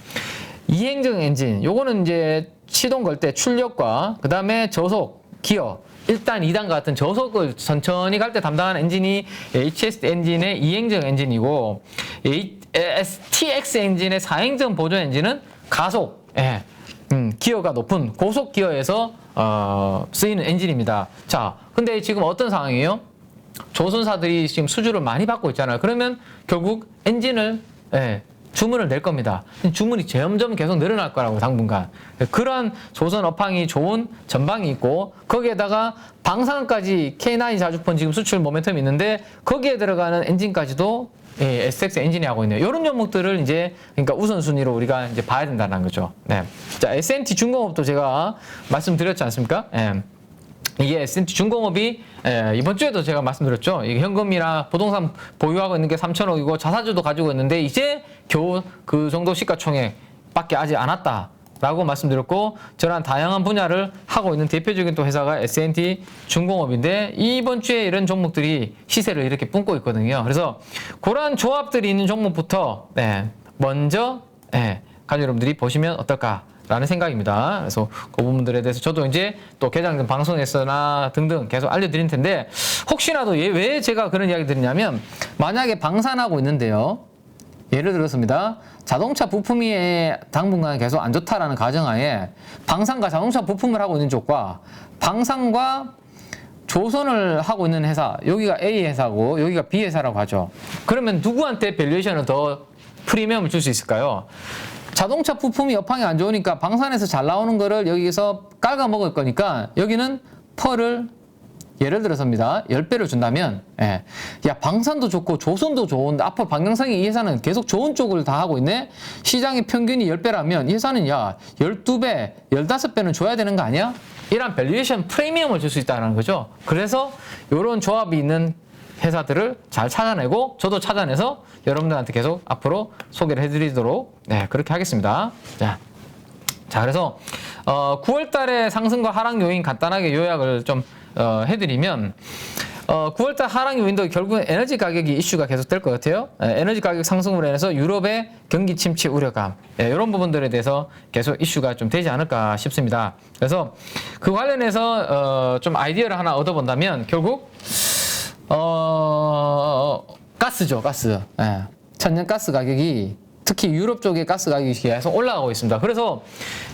이행정 엔진, 요거는 이제 시동 걸 때 출력과 그 다음에 저속, 기어, 1단, 2단 같은 저속을 천천히 갈 때 담당하는 엔진이 HS 엔진의 이행정 엔진이고, STX 엔진의 4행정 보조 엔진은 가속, 기어가 높은 고속 기어에서 쓰이는 엔진입니다. 자, 근데 지금 어떤 상황이에요? 조선사들이 지금 수주를 많이 받고 있잖아요. 그러면 결국 엔진을 주문을 낼 겁니다. 주문이 점점 계속 늘어날 거라고 당분간. 그러한 조선 업황이 좋은 전방이 있고 거기에다가 방산까지 K9 자주포는 지금 수출 모멘텀이 있는데 거기에 들어가는 엔진까지도 SX 엔진이 하고 있네요. 이런 종목들을 이제 그러니까 우선순위로 우리가 이제 봐야 된다는 거죠. 네. 자, S&T 중공업도 제가 말씀드렸지 않습니까? 이게 S&T 중공업이 이번 주에도 제가 말씀드렸죠. 이게 현금이나 부동산 보유하고 있는 게 3천억이고 자사주도 가지고 있는데 이제 겨우 그 정도 시가총액밖에 하지 않았다라고 말씀드렸고 저런 다양한 분야를 하고 있는 대표적인 또 회사가 S&T 중공업인데 이번 주에 이런 종목들이 시세를 이렇게 뿜고 있거든요. 그래서 그러한 조합들이 있는 종목부터 먼저 가족 여러분들이 보시면 어떨까? 라는 생각입니다. 그래서 그 부분들에 대해서 저도 이제 또 개장된 방송에서나 등등 계속 알려드릴 텐데 혹시라도 왜 제가 그런 이야기 드리냐면 만약에 방산하고 있는데요. 예를 들었습니다. 자동차 부품이 당분간 계속 안 좋다라는 가정하에 방산과 자동차 부품을 하고 있는 쪽과 방산과 조선을 하고 있는 회사, 여기가 A 회사고 여기가 B 회사라고 하죠. 그러면 누구한테 밸류에이션을 더 프리미엄을 줄 수 있을까요? 자동차 부품이 여팡이 안 좋으니까 방산에서 잘 나오는 거를 여기서 깔아 먹을 거니까 여기는 펄을 예를 들어서입니다. 10배를 준다면 야 방산도 좋고 조선도 좋은데 앞으로 방향성이 이 회사는 계속 좋은 쪽을 다 하고 있네. 시장의 평균이 10배라면 이 회사는 야 12배, 15배는 줘야 되는 거 아니야? 이런 밸류에이션 프리미엄을 줄 수 있다는 거죠. 그래서 이런 조합이 있는 회사들을 잘 찾아내고 저도 찾아내서 여러분들한테 계속 앞으로 소개를 해드리도록 그렇게 하겠습니다. 자 그래서 9월 달에 상승과 하락 요인 간단하게 요약을 좀 해드리면 9월 달 하락 요인도 결국은 에너지 가격이 이슈가 계속 될 것 같아요. 에너지 가격 상승으로 인해서 유럽의 경기 침체 우려감 이런 부분들에 대해서 계속 이슈가 좀 되지 않을까 싶습니다. 그래서 그 관련해서 좀 아이디어를 하나 얻어본다면 결국 가스죠, 가스. 천연가스 가격이 특히 유럽 쪽의 가스 가격이 계속 올라가고 있습니다. 그래서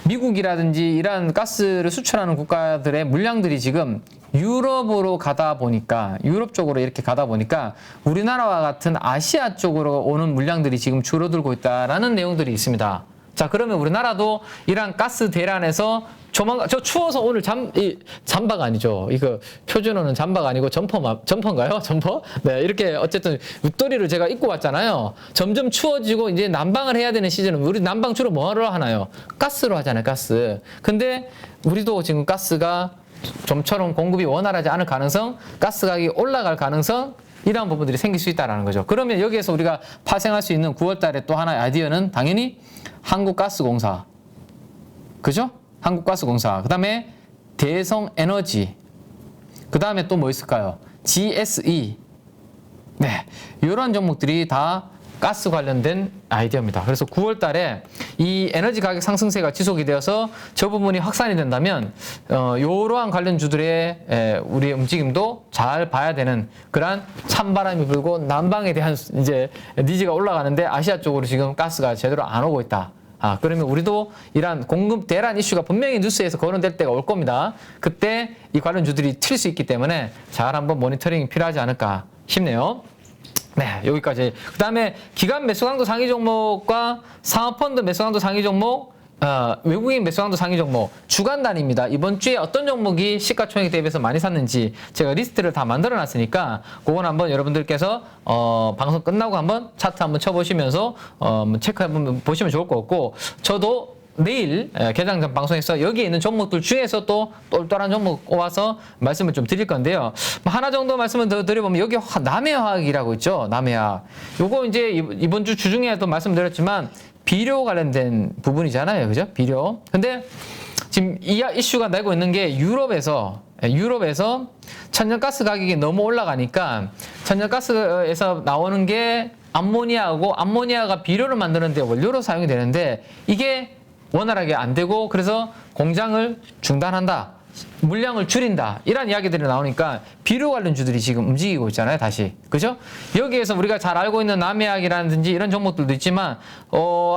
미국이라든지 이러한 가스를 수출하는 국가들의 물량들이 지금 유럽으로 가다 보니까, 유럽 쪽으로 이렇게 가다 보니까 우리나라와 같은 아시아 쪽으로 오는 물량들이 지금 줄어들고 있다라는 내용들이 있습니다. 자, 그러면 우리나라도 이러한 가스 대란에서 조만간, 저 추워서 오늘 잠바가 아니죠. 이거 표준어는 잠바가 아니고 점퍼인가요? 점퍼? 네, 이렇게 어쨌든 웃도리를 제가 입고 왔잖아요. 점점 추워지고 이제 난방을 해야 되는 시즌은 우리 난방 주로 뭐로 하나요? 가스로 하잖아요, 가스. 근데 우리도 지금 가스가 좀처럼 공급이 원활하지 않을 가능성, 가스 가격이 올라갈 가능성, 이러한 부분들이 생길 수 있다는 거죠. 그러면 여기에서 우리가 파생할 수 있는 9월 달에 또 하나의 아이디어는 당연히 한국가스공사. 그죠? 한국가스공사. 그 다음에 대성에너지. 그 다음에 또 뭐 있을까요? GSE. 네. 이런 종목들이 다 가스 관련된 아이디어입니다. 그래서 9월 달에 이 에너지 가격 상승세가 지속이 되어서 저 부분이 확산이 된다면 이러한 관련주들의 우리의 움직임도 잘 봐야 되는 그러한 찬바람이 불고 난방에 대한 이제 니즈가 올라가는데 아시아 쪽으로 지금 가스가 제대로 안 오고 있다. 그러면 우리도 이러한 공급 대란 이슈가 분명히 뉴스에서 거론될 때가 올 겁니다. 그때 이 관련주들이 튈 수 있기 때문에 잘 한번 모니터링이 필요하지 않을까 싶네요. 네, 여기까지. 그 다음에 기관 매수 강도 상위 종목과 상업펀드 매수 강도 상위 종목, 외국인 매수 강도 상위 종목, 주간 단위입니다. 이번 주에 어떤 종목이 시가총액 대비해서 많이 샀는지 제가 리스트를 다 만들어 놨으니까 그건 한번 여러분들께서 방송 끝나고 한번 차트 한번 쳐보시면서 체크 한번 보시면 좋을 것 같고, 저도 내일 개장 전 방송에서 여기에 있는 종목들 중에서 또 똘똘한 종목 꼽아서 말씀을 좀 드릴 건데요. 하나 정도 말씀을 더 드려보면 여기 남해화학이라고 있죠. 남해화학. 요거 이제 이번 주 주중에도 말씀드렸지만 비료 관련된 부분이잖아요. 그죠? 비료. 근데 지금 이 이슈가 나고 있는 게 유럽에서 천연가스 가격이 너무 올라가니까 천연가스에서 나오는 게 암모니아고, 암모니아가 비료를 만드는데 원료로 사용이 되는데 이게 원활하게 안 되고, 그래서 공장을 중단한다, 물량을 줄인다, 이런 이야기들이 나오니까 비료 관련주들이 지금 움직이고 있잖아요, 다시. 그죠? 여기에서 우리가 잘 알고 있는 남해약이라든지 이런 종목들도 있지만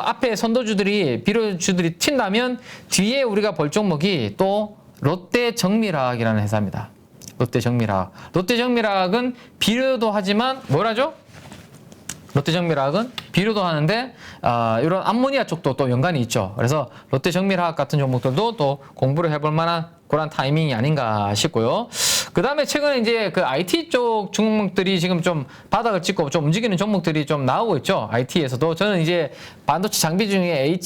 앞에 선도주들이, 비료주들이 튄다면 뒤에 우리가 볼 종목이 또 롯데정밀화학이라는 회사입니다. 롯데정밀화학. 롯데정밀화학은 비료도 하지만 뭐라죠? 롯데정밀화학은 비료도 하는데 이런 암모니아 쪽도 또 연관이 있죠. 그래서 롯데정밀화학 같은 종목들도 또 공부를 해볼 만한 그런 타이밍이 아닌가 싶고요. 그 다음에 최근에 이제 그 IT 쪽 종목들이 지금 좀 바닥을 찍고 좀 움직이는 종목들이 좀 나오고 있죠. IT에서도. 저는 이제 반도체 장비 중에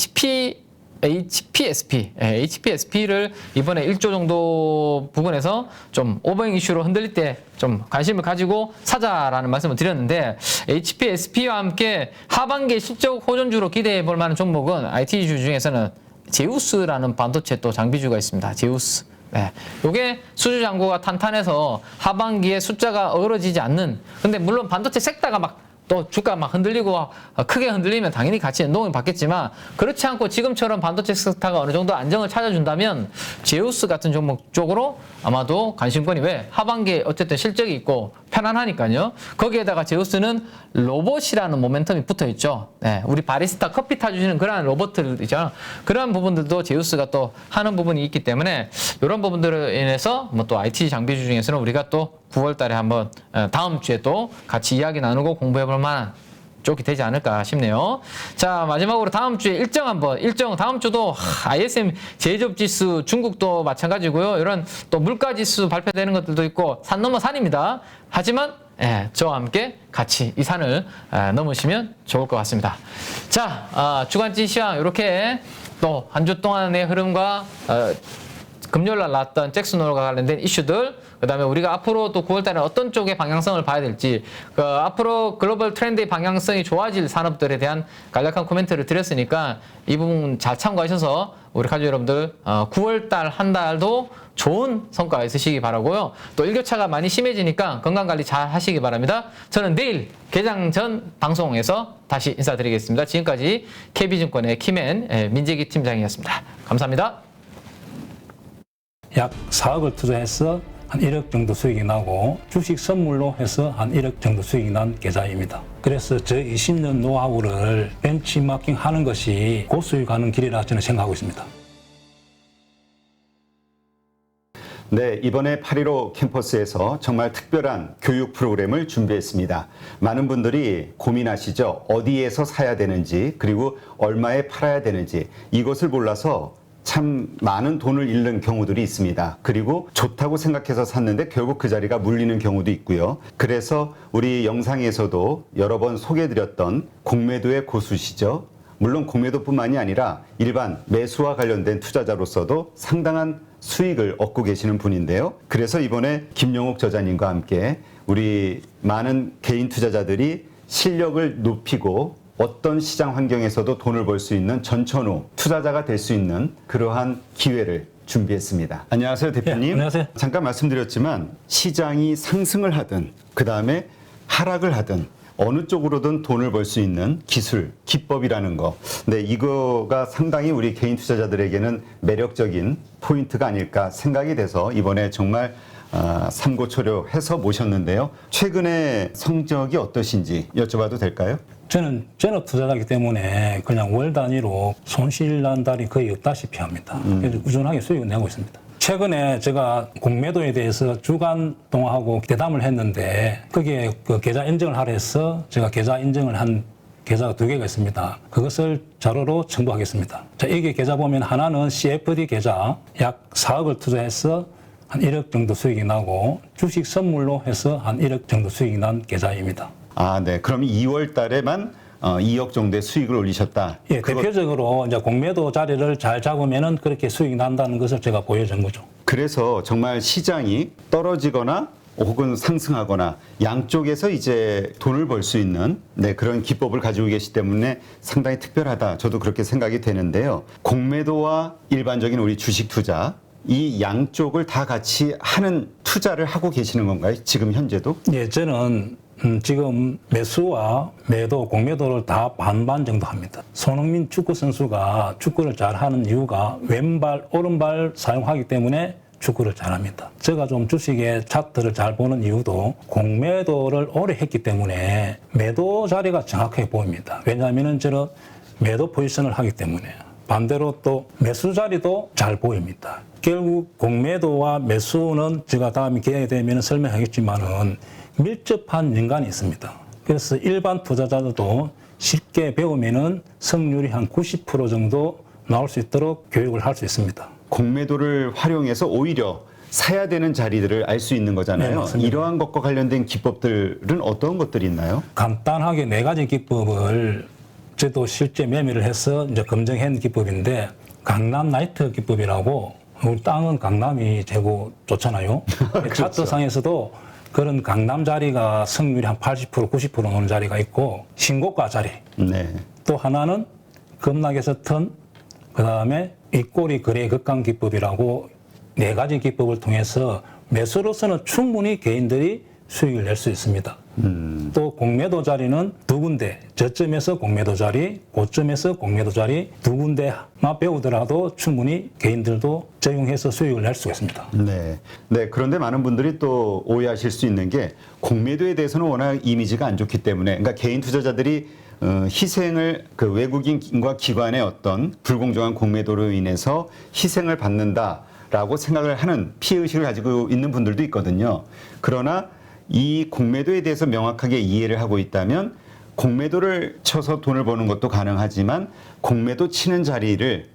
HPSP를 이번에 1조 정도 부분에서 좀 오버행 이슈로 흔들릴 때 좀 관심을 가지고 사자라는 말씀을 드렸는데, HPSP와 함께 하반기 실적 호전주로 기대해 볼 만한 종목은 IT주 중에서는 제우스라는 반도체 또 장비주가 있습니다. 제우스. 네. 요게 수주 잔고가 탄탄해서 하반기에 숫자가 어그러지지 않는, 근데 물론 반도체 섹터가 막 또 주가 막 흔들리고 크게 흔들리면 당연히 같이 연동을 받겠지만, 그렇지 않고 지금처럼 반도체 섹터가 어느 정도 안정을 찾아준다면 제우스 같은 종목 쪽으로 아마도 관심권이, 왜? 하반기에 어쨌든 실적이 있고 편안하니까요. 거기에다가 제우스는 로봇이라는 모멘텀이 붙어 있죠. 네, 우리 바리스타 커피 타주시는 그런 로봇들 있잖아요. 그런 부분들도 제우스가 또 하는 부분이 있기 때문에 이런 부분들을 인해서 뭐 또 IT 장비주 중에서는 우리가 또 9월 달에 한번 다음 주에 또 같이 이야기 나누고 공부해 볼 만한 쪽이 되지 않을까 싶네요. 자, 마지막으로 다음 주에 일정 다음 주도 ISM 제조업 지수, 중국도 마찬가지고요. 이런 또 물가 지수 발표되는 것들도 있고 산 넘어 산입니다. 하지만 저와 함께 같이 이 산을 넘으시면 좋을 것 같습니다. 자, 주간지 시황 이렇게 또 한 주 동안의 흐름과 금요일날 나왔던 잭슨홀과 관련된 이슈들, 그 다음에 우리가 앞으로 또 9월달에 어떤 쪽의 방향성을 봐야 될지, 앞으로 글로벌 트렌드의 방향성이 좋아질 산업들에 대한 간략한 코멘트를 드렸으니까 이 부분 잘 참고하셔서 우리 가족 여러분들 9월달 한 달도 좋은 성과 있으시기 바라고요. 또 일교차가 많이 심해지니까 건강관리 잘 하시기 바랍니다. 저는 내일 개장 전 방송에서 다시 인사드리겠습니다. 지금까지 KB증권의 김앤 민재기 팀장이었습니다. 감사합니다. 약 4억을 투자해서 한 1억 정도 수익이 나고, 주식 선물로 해서 한 1억 정도 수익이 난 계좌입니다. 그래서 저 20년 노하우를 벤치마킹 하는 것이 고수익 가는 길이라 저는 생각하고 있습니다. 네, 이번에 8.15 캠퍼스에서 정말 특별한 교육 프로그램을 준비했습니다. 많은 분들이 고민하시죠. 어디에서 사야 되는지, 그리고 얼마에 팔아야 되는지, 이것을 몰라서 참 많은 돈을 잃는 경우들이 있습니다. 그리고 좋다고 생각해서 샀는데 결국 그 자리가 물리는 경우도 있고요. 그래서 우리 영상에서도 여러 번 소개해드렸던 공매도의 고수시죠. 물론 공매도뿐만이 아니라 일반 매수와 관련된 투자자로서도 상당한 수익을 얻고 계시는 분인데요. 그래서 이번에 김용옥 저자님과 함께 우리 많은 개인 투자자들이 실력을 높이고 어떤 시장 환경에서도 돈을 벌 수 있는 전천후 투자자가 될 수 있는 그러한 기회를 준비했습니다. 안녕하세요, 대표님. 네, 안녕하세요. 잠깐 말씀드렸지만 시장이 상승을 하든 그다음에 하락을 하든 어느 쪽으로든 돈을 벌 수 있는 기술, 기법이라는 거. 네, 이거가 상당히 우리 개인 투자자들에게는 매력적인 포인트가 아닐까 생각이 돼서 이번에 정말 삼고초려해서 모셨는데요. 최근에 성적이 어떠신지 여쭤봐도 될까요? 저는 전업 투자자이기 때문에 그냥 월 단위로 손실 난 달이 거의 없다시피 합니다. 그래서 꾸준하게 수익을 내고 있습니다. 최근에 제가 공매도에 대해서 주간 동화하고 대담을 했는데 거기에 그 계좌 인증을 하라 해서 제가 계좌 인증을 한 계좌가 2개가 있습니다. 그것을 자료로 첨부하겠습니다. 자, 이게 계좌 보면 하나는 CFD 계좌 약 4억을 투자해서 한 1억 정도 수익이 나고 주식 선물로 해서 한 1억 정도 수익이 난 계좌입니다. 아, 네. 그럼 2월 달에만 2억 정도의 수익을 올리셨다. 예, 대표적으로 이제 공매도 자리를 잘 잡으면은 그렇게 수익이 난다는 것을 제가 보여준 거죠. 그래서 정말 시장이 떨어지거나 혹은 상승하거나 양쪽에서 이제 돈을 벌 수 있는 그런 기법을 가지고 계시기 때문에 상당히 특별하다. 저도 그렇게 생각이 되는데요. 공매도와 일반적인 우리 주식 투자 이 양쪽을 다 같이 하는 투자를 하고 계시는 건가요? 지금 현재도? 예, 저는 지금 매수와 매도, 공매도를 다 반반 정도 합니다. 손흥민 축구 선수가 축구를 잘하는 이유가 왼발, 오른발 사용하기 때문에 축구를 잘합니다. 제가 좀 주식의 차트를 잘 보는 이유도 공매도를 오래 했기 때문에 매도 자리가 정확하게 보입니다. 왜냐하면 저는 매도 포지션을 하기 때문에. 반대로 또 매수 자리도 잘 보입니다. 결국 공매도와 매수는 제가 다음에 기회가 되면 설명하겠지만은 밀접한 연관이 있습니다. 그래서 일반 투자자들도 쉽게 배우면은 성률이 한 90% 정도 나올 수 있도록 교육을 할 수 있습니다. 공매도를 활용해서 오히려 사야 되는 자리들을 알 수 있는 거잖아요. 네, 이러한 것과 관련된 기법들은 어떤 것들이 있나요? 간단하게 4가지 기법을 저도 실제 매매를 해서 이제 검증한 기법인데 강남 나이트 기법이라고 우리 땅은 강남이 최고 좋잖아요. 그렇죠. 차트상에서도 그런 강남 자리가 성률이 한 80%, 90% 오는 자리가 있고 신고가 자리. 네. 또 하나는 급락에서 턴, 그 다음에 윗꼬리 거래 극강 기법이라고 4가지 기법을 통해서 매수로서는 충분히 개인들이 수익을 낼 수 있습니다. 또 공매도 자리는 2군데, 저점에서 공매도 자리, 고점에서 공매도 자리 2군데만 배우더라도 충분히 개인들도 적용해서 수익을 낼 수가 있습니다. 네. 네. 그런데 많은 분들이 또 오해하실 수 있는 게 공매도에 대해서는 워낙 이미지가 안 좋기 때문에 그러니까 개인 투자자들이 희생을 그 외국인과 기관의 어떤 불공정한 공매도로 인해서 희생을 받는다라고 생각을 하는 피해의식을 가지고 있는 분들도 있거든요. 그러나 이 공매도에 대해서 명확하게 이해를 하고 있다면 공매도를 쳐서 돈을 버는 것도 가능하지만 공매도 치는 자리를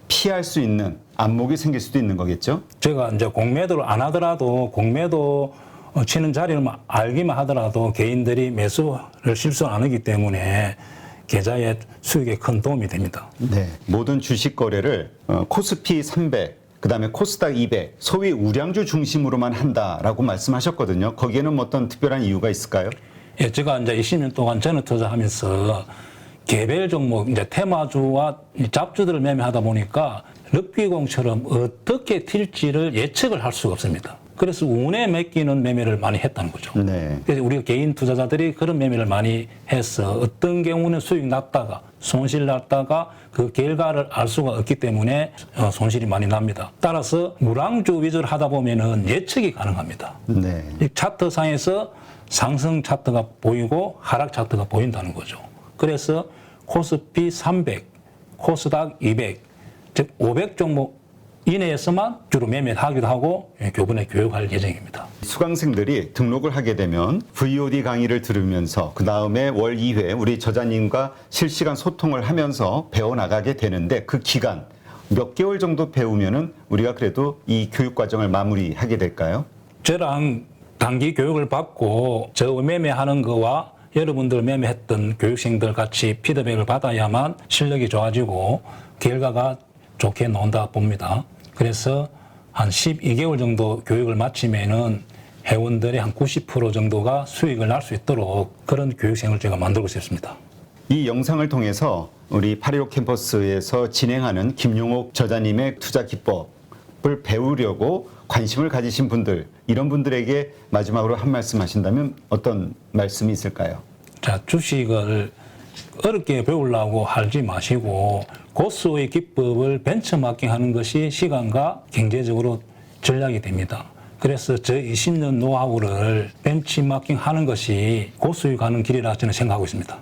피할 수 있는 안목이 생길 수도 있는 거겠죠? 제가 이제 공매도를 안 하더라도 공매도 치는 자리를 알기만 하더라도 개인들이 매수를 실수 안 하기 때문에 계좌의 수익에 큰 도움이 됩니다. 네. 모든 주식 거래를 코스피 300, 그다음에 코스닥 200, 소위 우량주 중심으로만 한다라고 말씀하셨거든요. 거기에는 뭐 어떤 특별한 이유가 있을까요? 예, 제가 이제 20년 동안 전업 투자하면서 개별 종목, 이제 테마주와 잡주들을 매매하다 보니까 럭비공처럼 어떻게 튈지를 예측을 할 수가 없습니다. 그래서 운에 맡기는 매매를 많이 했다는 거죠. 네. 그래서 우리가 개인 투자자들이 그런 매매를 많이 해서 어떤 경우는 수익 났다가 손실 났다가 그 결과를 알 수가 없기 때문에 손실이 많이 납니다. 따라서 우량주 위주로 하다 보면은 예측이 가능합니다. 네. 이 차트상에서 상승 차트가 보이고 하락 차트가 보인다는 거죠. 그래서 코스피 300, 코스닥 200, 즉 500종목 이내에서만 주로 매매를 하기도 하고 교본에 교육할 예정입니다. 수강생들이 등록을 하게 되면 VOD 강의를 들으면서 그 다음에 월 2회 우리 저자님과 실시간 소통을 하면서 배워나가게 되는데 그 기간 몇 개월 정도 배우면은 우리가 그래도 이 교육 과정을 마무리하게 될까요? 저랑 단기 교육을 받고 저 매매하는 거와 여러분들 매매했던 교육생들 같이 피드백을 받아야만 실력이 좋아지고 결과가 좋게 나온다 봅니다. 그래서 한 12개월 정도 교육을 마치면은 회원들의 한 90% 정도가 수익을 날 수 있도록 그런 교육생을 제가 만들고 싶습니다. 이 영상을 통해서 우리 8.15 캠퍼스에서 진행하는 김용옥 저자님의 투자 기법을 배우려고 관심을 가지신 분들, 이런 분들에게 마지막으로 한 말씀 하신다면 어떤 말씀이 있을까요? 자, 주식을 어렵게 배우려고 하지 마시고 고수의 기법을 벤처마킹 하는 것이 시간과 경제적으로 전략이 됩니다. 그래서 저 20년 노하우를 벤치마킹 하는 것이 고수익 가는 길이라 저는 생각하고 있습니다.